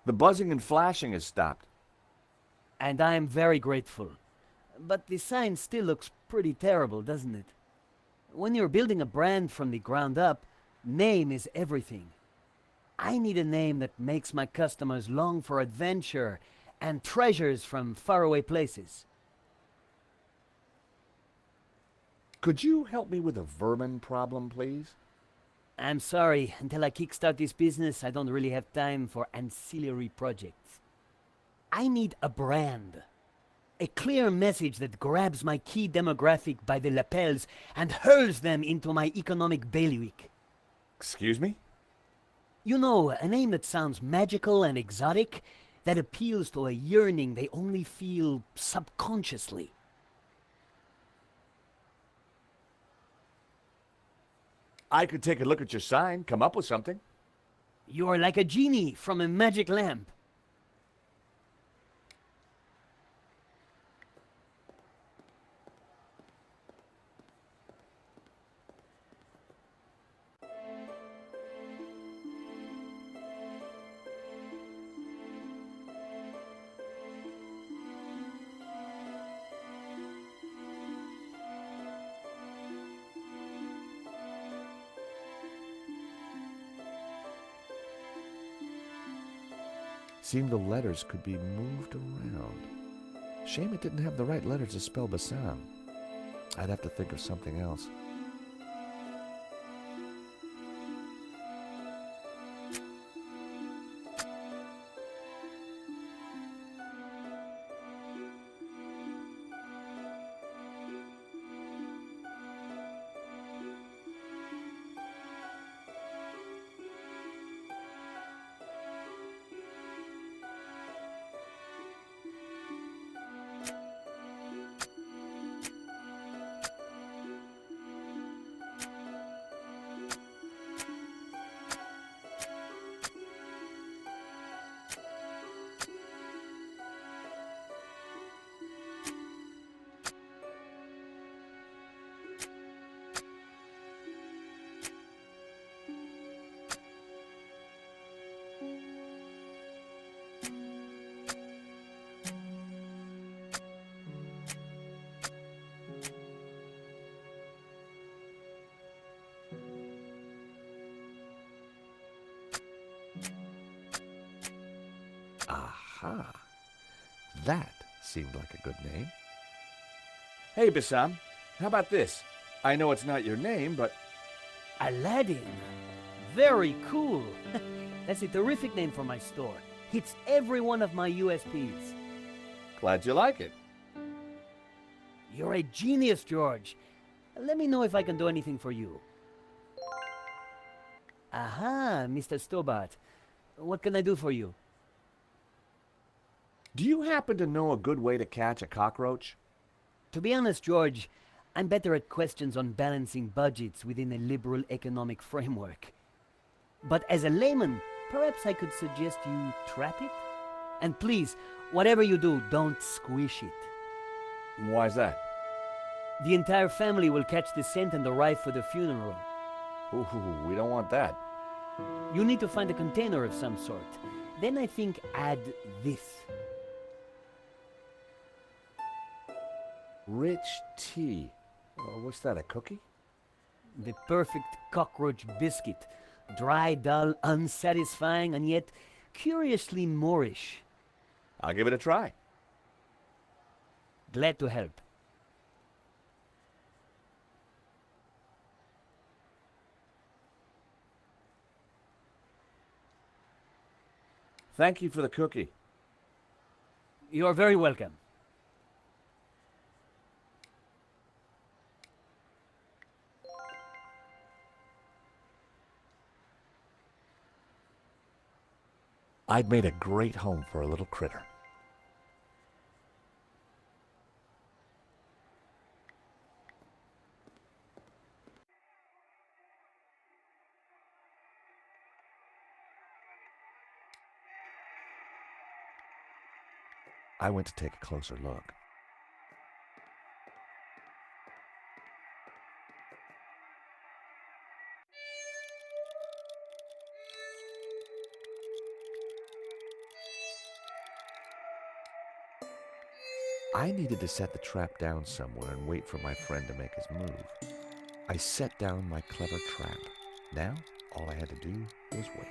The buzzing and flashing has stopped. And I am very grateful. But the sign still looks pretty terrible, doesn't it? When you're building a brand from the ground up, name is everything. I need a name that makes my customers long for adventure and treasures from faraway places. Could you help me with a vermin problem, please? I'm sorry, until I kickstart this business, I don't really have time for ancillary projects. I need a brand. A clear message that grabs my key demographic by the lapels and hurls them into my economic bailiwick. Excuse me? You know, a name that sounds magical and exotic, that appeals to a yearning they only feel subconsciously. I could take a look at your sign, come up with something. You are like a genie from a magic lamp. Seemed the letters could be moved around. Shame it didn't have the right letters to spell Bassam. I'd have to think of something else. Aha. That seemed like a good name. Hey, Bassam, how about this? I know it's not your name, but... Aladdin. Very cool. That's a terrific name for my store. Hits every one of my USPs. Glad you like it. You're a genius, George. Let me know if I can do anything for you. Aha, Mr. Stobart. What can I do for you? Do you happen to know a good way to catch a cockroach? To be honest, George, I'm better at questions on balancing budgets within a liberal economic framework. But as a layman, perhaps I could suggest you trap it? And please, whatever you do, don't squish it. Why's that? The entire family will catch the scent and arrive for the funeral. Ooh, we don't want that. You need to find a container of some sort. Then I think add this. Rich tea. What's that, a cookie? The perfect cockroach biscuit. Dry, dull, unsatisfying, and yet curiously Moorish. I'll give it a try. Glad to help. Thank you for the cookie. You're very welcome. I'd made a great home for a little critter. I went to take a closer look. I needed to set the trap down somewhere and wait for my friend to make his move. I set down my clever trap. Now, all I had to do was wait.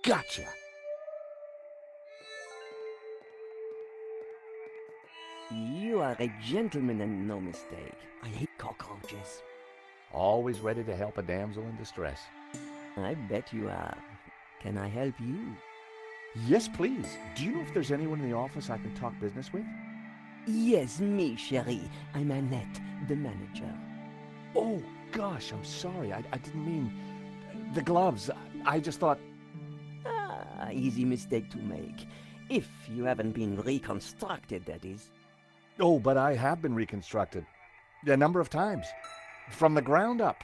Gotcha! You are a gentleman and no mistake. I hate cockroaches. Always ready to help a damsel in distress. I bet you are. Can I help you? Yes, please. Do you know if there's anyone in the office I can talk business with? Yes, me, chérie. I'm Annette, the manager. Oh, gosh, I'm sorry. I didn't mean... The gloves. I just thought... Ah, easy mistake to make. If you haven't been reconstructed, that is. Oh, but I have been reconstructed. A number of times. From the ground up.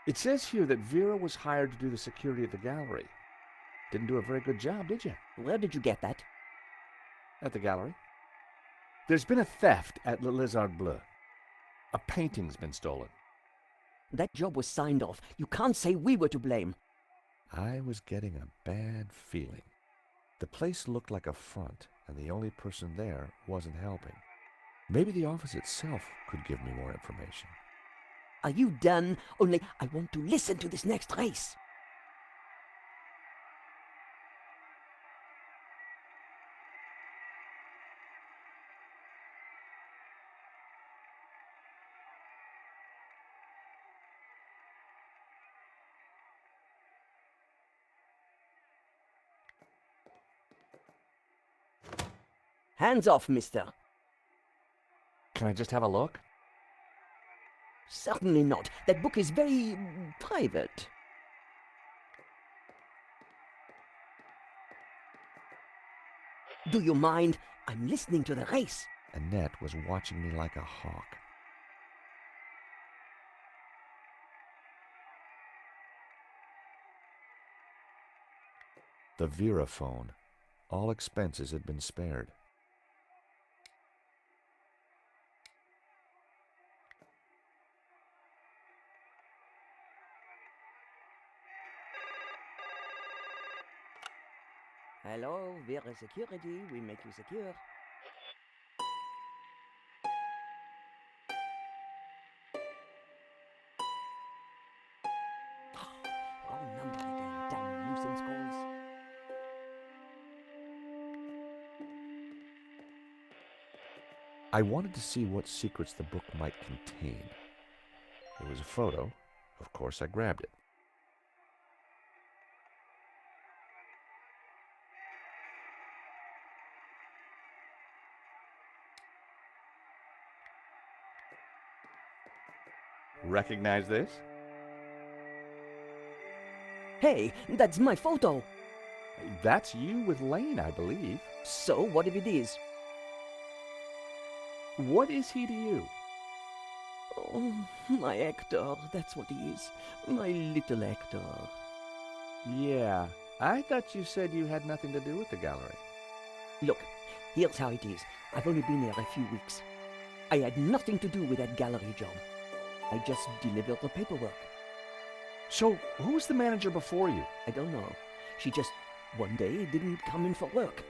It says here that Vera was hired to do the security at the gallery. Didn't do a very good job, did you? Where did you get that? At the gallery. There's been a theft at Le Lézard Bleu. A painting's been stolen. That job was signed off. You can't say we were to blame. I was getting a bad feeling. The place looked like a front, and the only person there wasn't helping. Maybe the office itself could give me more information. Are you done? Only I want to listen to this next race. Hands off, mister. Can I just have a look? Certainly not. That book is very private. Do you mind? I'm listening to the race. Annette was watching me like a hawk. The Vera phone. All expenses had been spared. Hello, Vera Security. We make you secure. Wrong number again. Damn nuisance calls. I wanted to see what secrets the book might contain. There was a photo. Of course, I grabbed it. Recognize this? Hey, that's my photo. That's you with Lane, I believe. So, what if it is? What is he to you? Oh, my Hector, that's what he is. My little Hector. Yeah, I thought you said you had nothing to do with the gallery. Look, here's how it is. I've only been there a few weeks. I had nothing to do with that gallery job. I just delivered the paperwork. So, who was the manager before you? I don't know. She just, one day, didn't come in for work.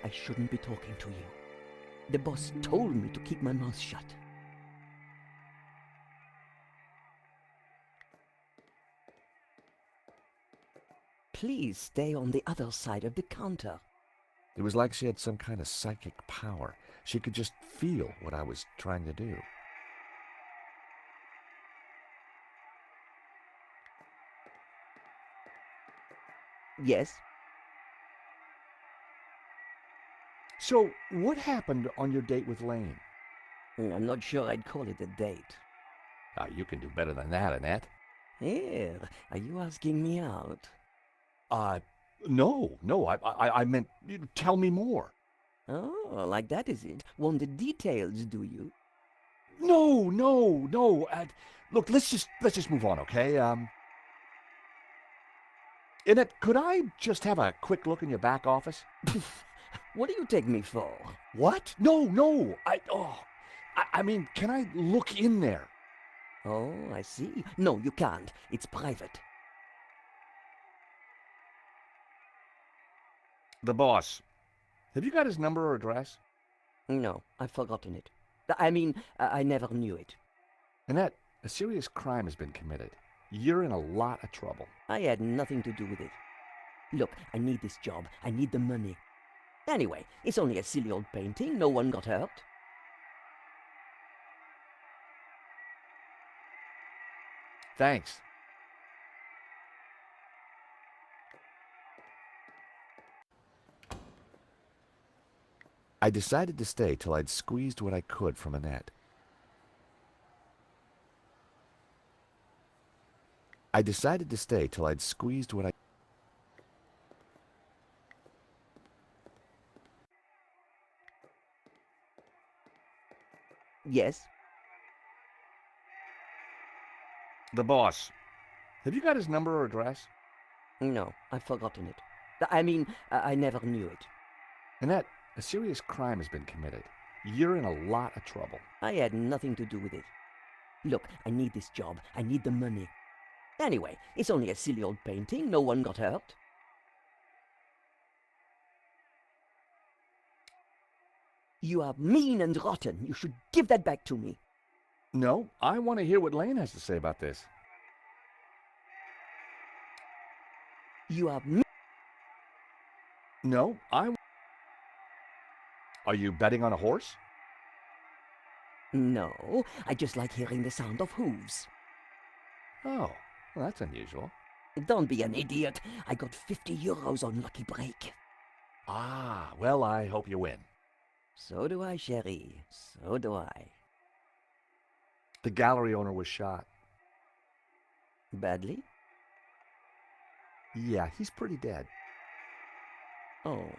I shouldn't be talking to you. The boss told me to keep my mouth shut. Please stay on the other side of the counter. It was like she had some kind of psychic power. She could just feel what I was trying to do. Yes? So, what happened on your date with Lane? I'm not sure I'd call it a date. You can do better than that, Annette. Here, are you asking me out? No, I meant, tell me more. Oh, like that is it? Want the details, do you? No. Look, let's just move on, okay? Annette, could I just have a quick look in your back office? What do you take me for? What? No. I mean, can I look in there? Oh, I see. No, you can't. It's private. The boss. Have you got his number or address? No, I've forgotten it. I mean, I never knew it. Annette, a serious crime has been committed. You're in a lot of trouble. I had nothing to do with it. Look, I need this job. I need the money. Anyway, it's only a silly old painting. No one got hurt. Thanks. I decided to stay till I'd squeezed what I could from Annette. Yes? The boss. Have you got his number or address? No, I've forgotten it. I mean, I never knew it. Annette, A serious crime has been committed. You're in a lot of trouble. I had nothing to do with it. Look, I need this job. I need the money. Anyway, it's only a silly old painting. No one got hurt. You are mean and rotten. You should give that back to me. No, I want to hear what Lane has to say about this. You are mean. No, Are you betting on a horse? No, I just like hearing the sound of hooves. Oh, well, that's unusual. Don't be an idiot. I got 50 euros on Lucky Break. Ah, well, I hope you win. So do I, chérie. So do I. The gallery owner was shot. Badly? Yeah, he's pretty dead. Oh.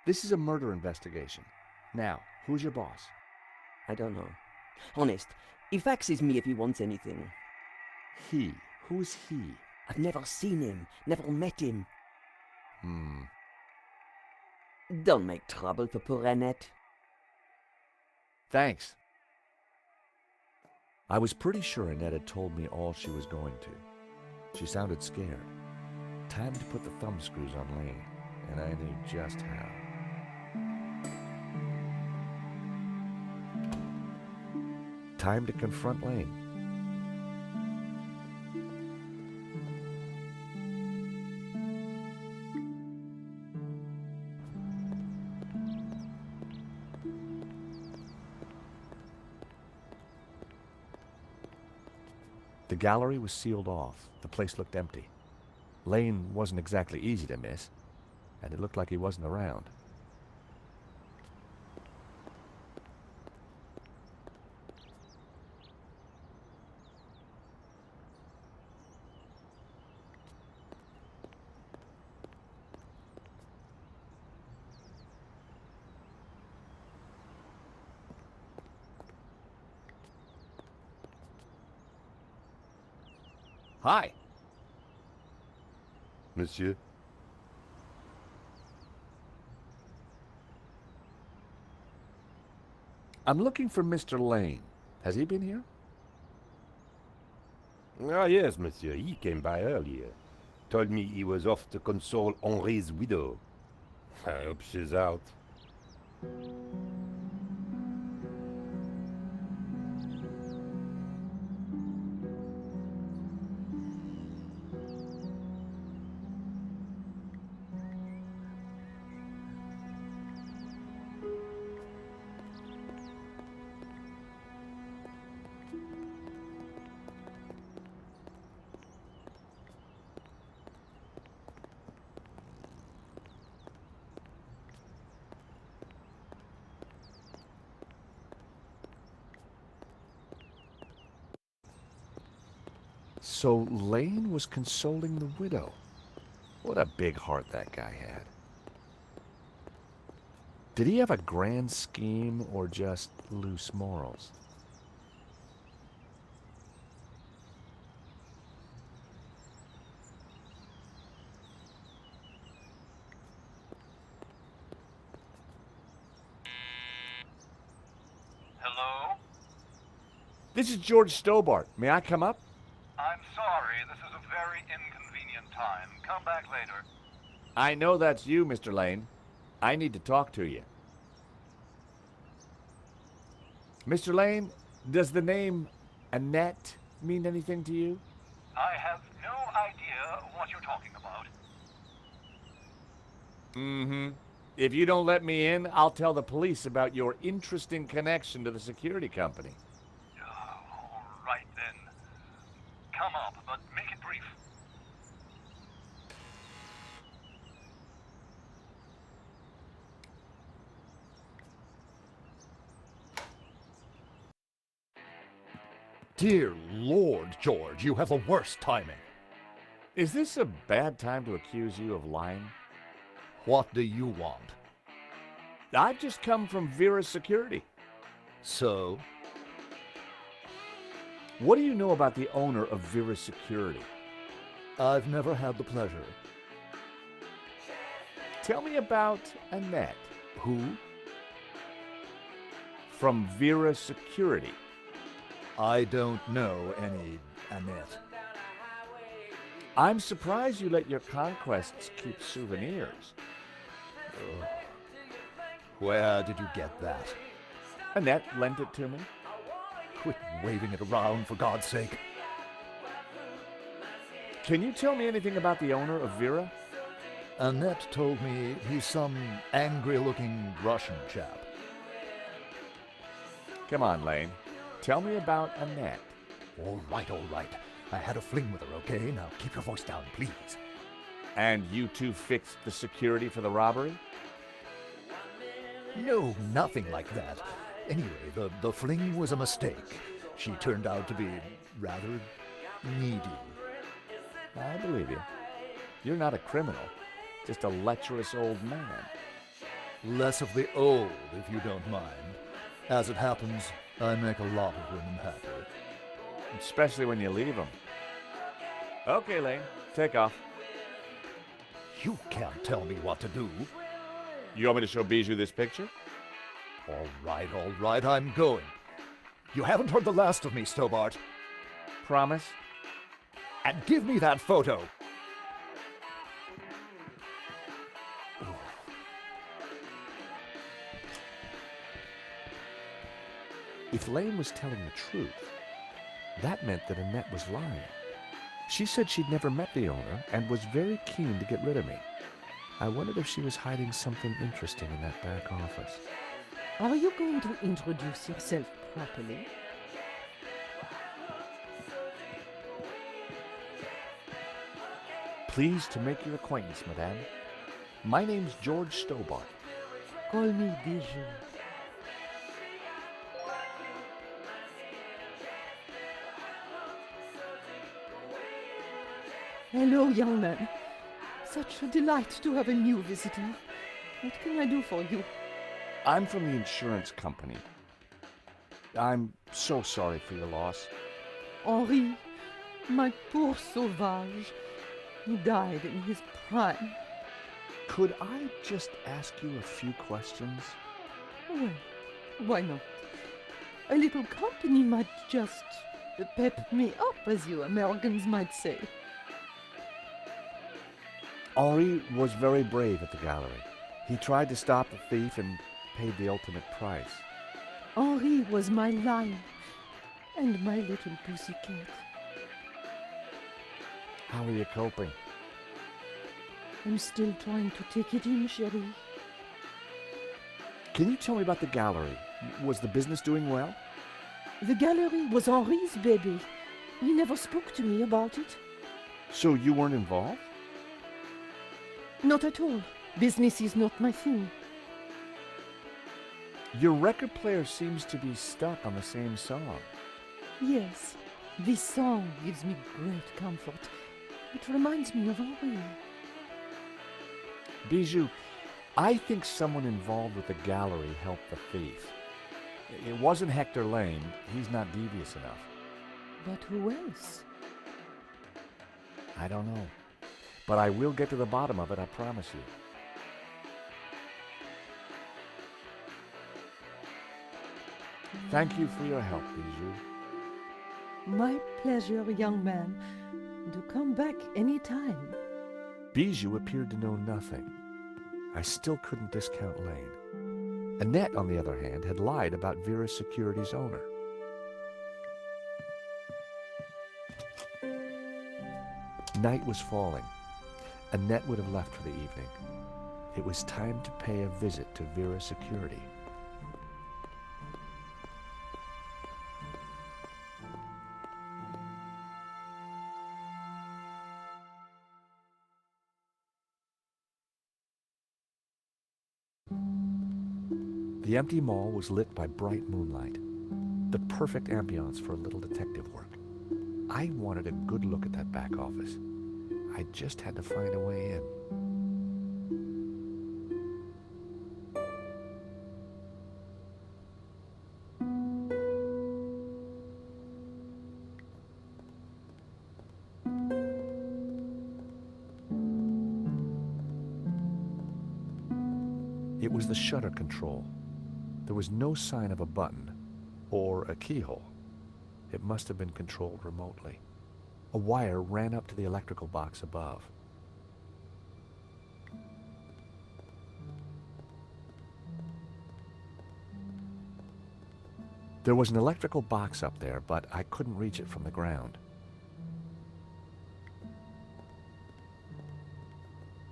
This is a murder investigation. Now, who's your boss? I don't know. Honest, he faxes me if he wants anything. He? Who's he? I've never seen him, never met him. Don't make trouble for poor Annette. Thanks. I was pretty sure Annette had told me all she was going to. She sounded scared. Time to put the thumbscrews on Lane, and I knew just how. Time to confront Lane. The gallery was sealed off. The place looked empty. Lane wasn't exactly easy to miss, and it looked like he wasn't around. Hi. Monsieur? I'm looking for Mr. Lane. Has he been here? Ah, yes, monsieur. He came by earlier. Told me he was off to console Henri's widow. I hope she's out. So Lane was consoling the widow. What a big heart that guy had. Did he have a grand scheme or just loose morals? Hello? This is George Stobart. May I come up? I'm sorry, this is a very inconvenient time. Come back later. I know that's you, Mr. Lane. I need to talk to you. Mr. Lane, does the name Annette mean anything to you? I have no idea what you're talking about. Mm-hmm. If you don't let me in, I'll tell the police about your interesting connection to the security company. All right then. Come up, but make it brief. Dear Lord, George, you have the worst timing. Is this a bad time to accuse you of lying? What do you want? I've just come from Vera's security. So? What do you know about the owner of Vera's security? I've never had the pleasure. Tell me about Annette. Who? From Vera Security. I don't know any Annette. I'm surprised you let your conquests keep souvenirs. Where did you get that? Annette lent it to me. Quit waving it around, for God's sake. Can you tell me anything about the owner of Vera? Annette told me he's some angry-looking Russian chap. Come on, Lane. Tell me about Annette. All right, all right. I had a fling with her, okay? Now keep your voice down, please. And you two fixed the security for the robbery? No, nothing like that. Anyway, the fling was a mistake. She turned out to be rather needy. I believe you. You're not a criminal, just a lecherous old man. Less of the old, if you don't mind. As it happens, I make a lot of women happy. Especially when you leave them. Okay, Lane, take off. You can't tell me what to do. You want me to show Bijou this picture? All right, I'm going. You haven't heard the last of me, Stobart. Promise? And give me that photo. If Lane was telling the truth, that meant that Annette was lying. She said she'd never met the owner and was very keen to get rid of me. I wondered if she was hiding something interesting in that back office. Are you going to introduce yourself properly? Pleased to make your acquaintance, madame. My name's George Stobart. Call me Bijou. Hello, young man. Such a delight to have a new visitor. What can I do for you? I'm from the insurance company. I'm so sorry for your loss. Henri, my poor sauvage. He died in his prime. Could I just ask you a few questions? Well, why not? A little company might just pep me up, as you Americans might say. Henri was very brave at the gallery. He tried to stop the thief and paid the ultimate price. Henri was my lion and my little pussycat. How are you coping? I'm still trying to take it in, chérie. Can you tell me about the gallery? Was the business doing well? The gallery was Henri's baby. He never spoke to me about it. So you weren't involved? Not at all. Business is not my thing. Your record player seems to be stuck on the same song. Yes, this song gives me great comfort. It reminds me of Henri. Bijou, I think someone involved with the gallery helped the thief. It wasn't Hector Lane. He's not devious enough. But who else? I don't know. But I will get to the bottom of it, I promise you. Thank you for your help, Bijou. My pleasure, young man. Do come back any time. Bijou appeared to know nothing. I still couldn't discount Lane. Annette, on the other hand, had lied about Vera Security's owner. Night was falling. Annette would have left for the evening. It was time to pay a visit to Vera Security. The empty mall was lit by bright moonlight, the perfect ambiance for a little detective work. I wanted a good look at that back office. I just had to find a way in. It was the shutter control. There was no sign of a button or a keyhole. It must have been controlled remotely. A wire ran up to the electrical box above. There was an electrical box up there, but I couldn't reach it from the ground.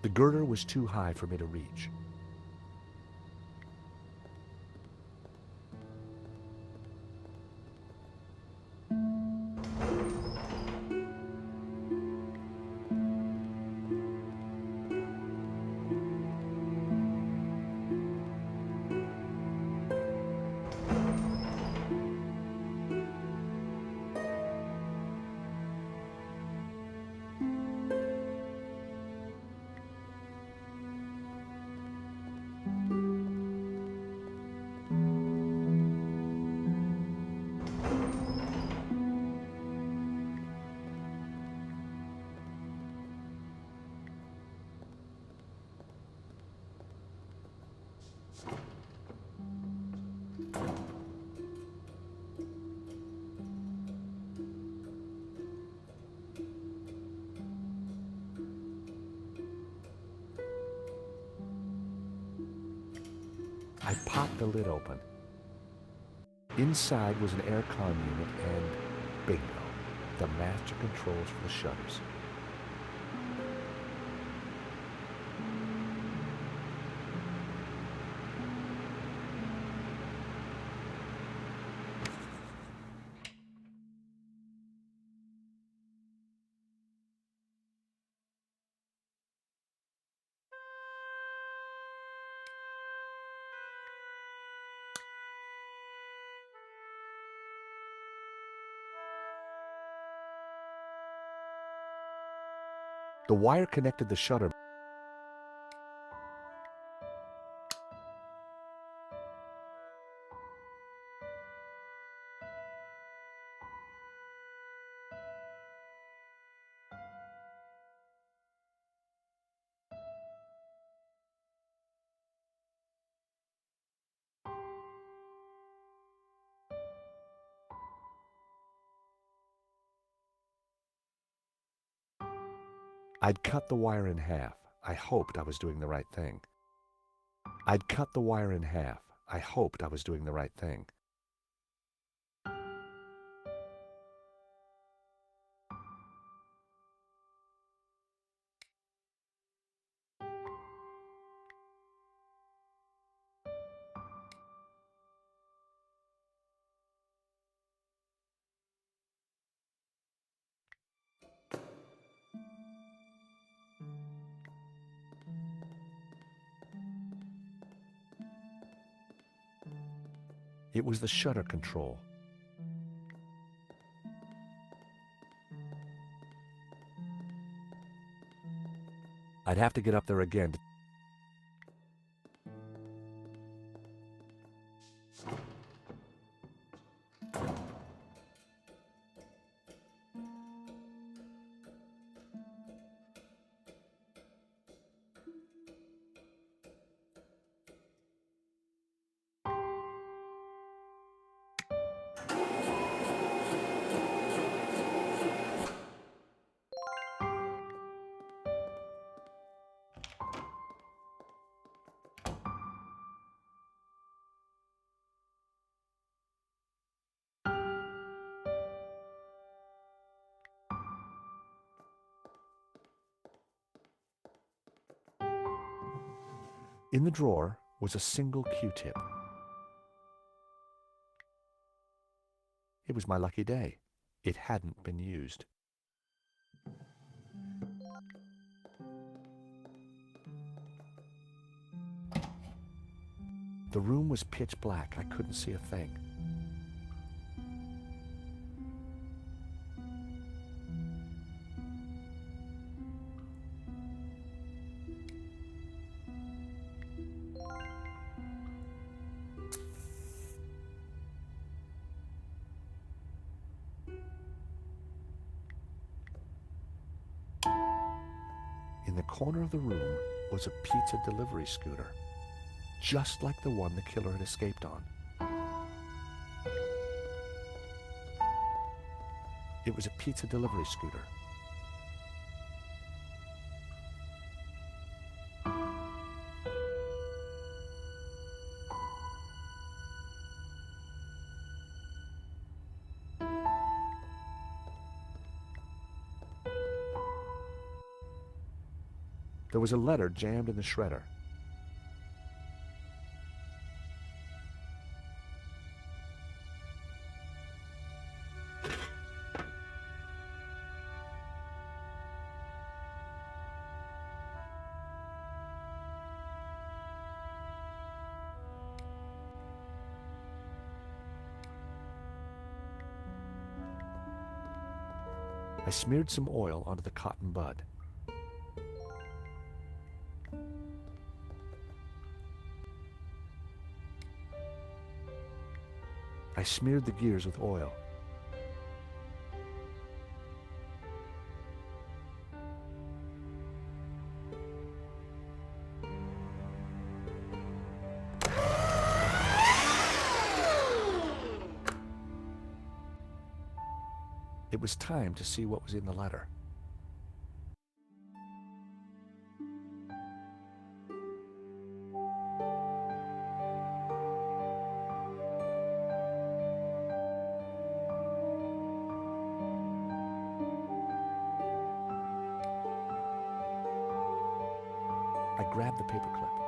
The girder was too high for me to reach. I popped the lid open. Inside was an aircon unit and bingo, the master controls for the shutters. The wire connected the shutter. I'd cut the wire in half. I hoped I was doing the right thing. I'd cut the wire in half. I hoped I was doing the right thing. It was the shutter control. I'd have to get up there again. In the drawer was a single Q-tip. It was my lucky day. It hadn't been used. The room was pitch black. I couldn't see a thing. In the corner of the room was a pizza delivery scooter. just like the one the killer had escaped on. It was a pizza delivery scooter. There was a letter jammed in the shredder. I smeared some oil onto the cotton bud. I smeared the gears with oil. It was time to see what was in the letter. I grabbed the paperclip.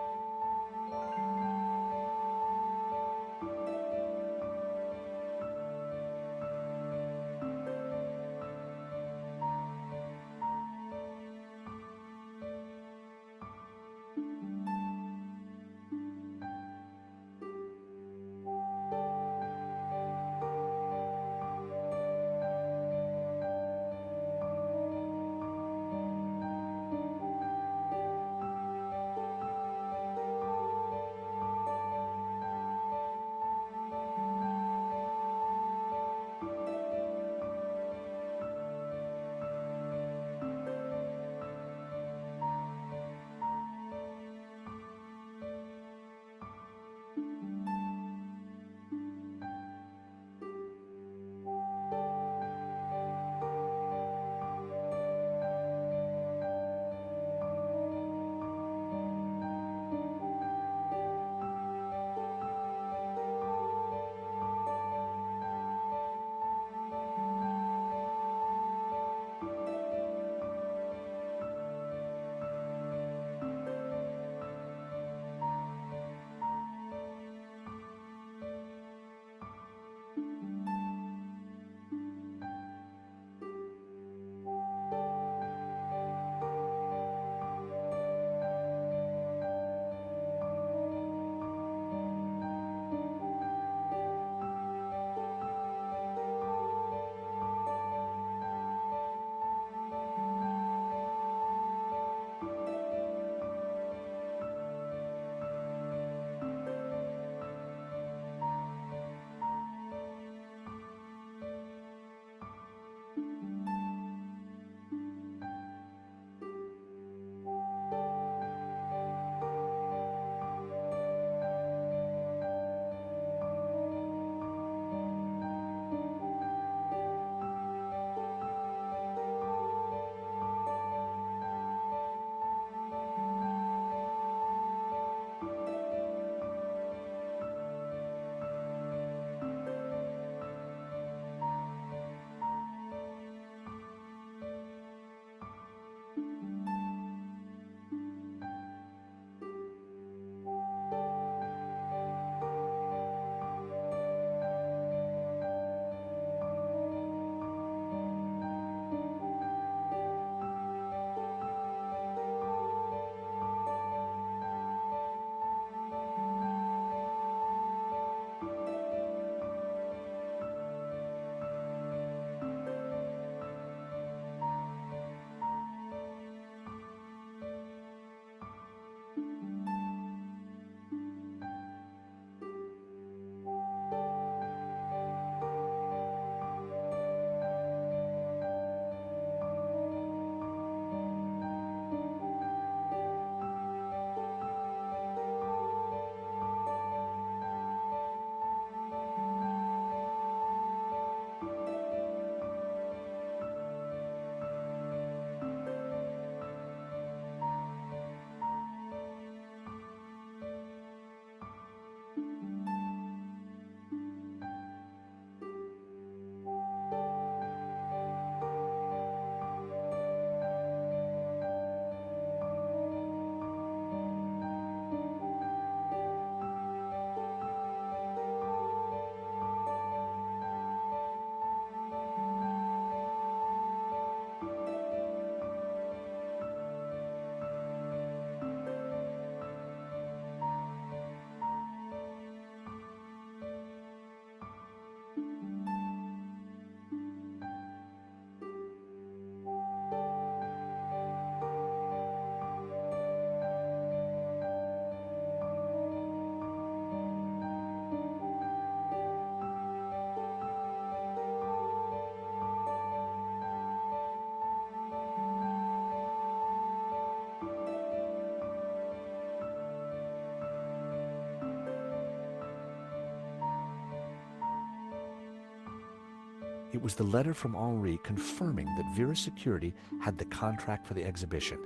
It was the letter from Henri confirming that Vera Security had the contract for the exhibition.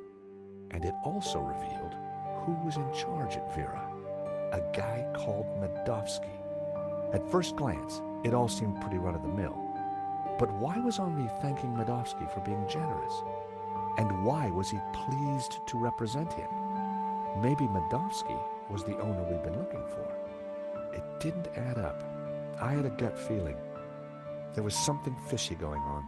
And it also revealed who was in charge at Vera. A guy called Medovsky. At first glance, it all seemed pretty run-of-the-mill. But why was Henri thanking Medovsky for being generous? And why was he pleased to represent him? Maybe Medovsky was the owner we'd been looking for. It didn't add up. I had a gut feeling. There was something fishy going on.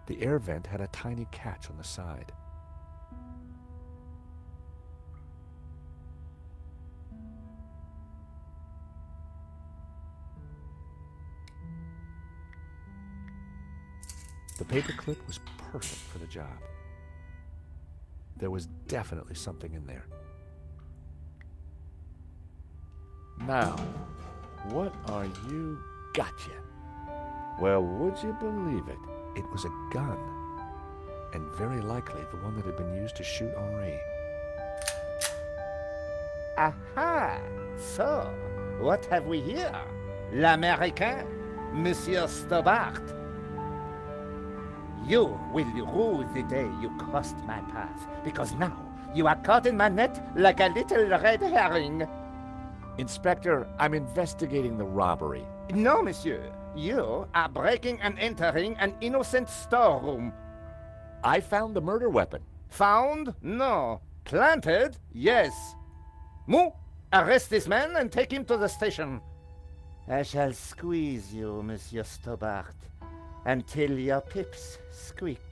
The air vent had a tiny catch on the side. The paperclip was perfect for the job. There was definitely something in there. Now, what are you? Gotcha. Well, would you believe it? It was a gun, and very likely the one that had been used to shoot Henri. Aha! So, what have we here? L'Américain, Monsieur Stobart. You will rue the day you crossed my path, because now you are caught in my net like a little red herring. Inspector, I'm investigating the robbery. No, monsieur. You are breaking and entering an innocent storeroom. I found the murder weapon. Found? No. Planted? Yes. Moo, arrest this man and take him to the station. I shall squeeze you, Monsieur Stobart, until your pips squeak.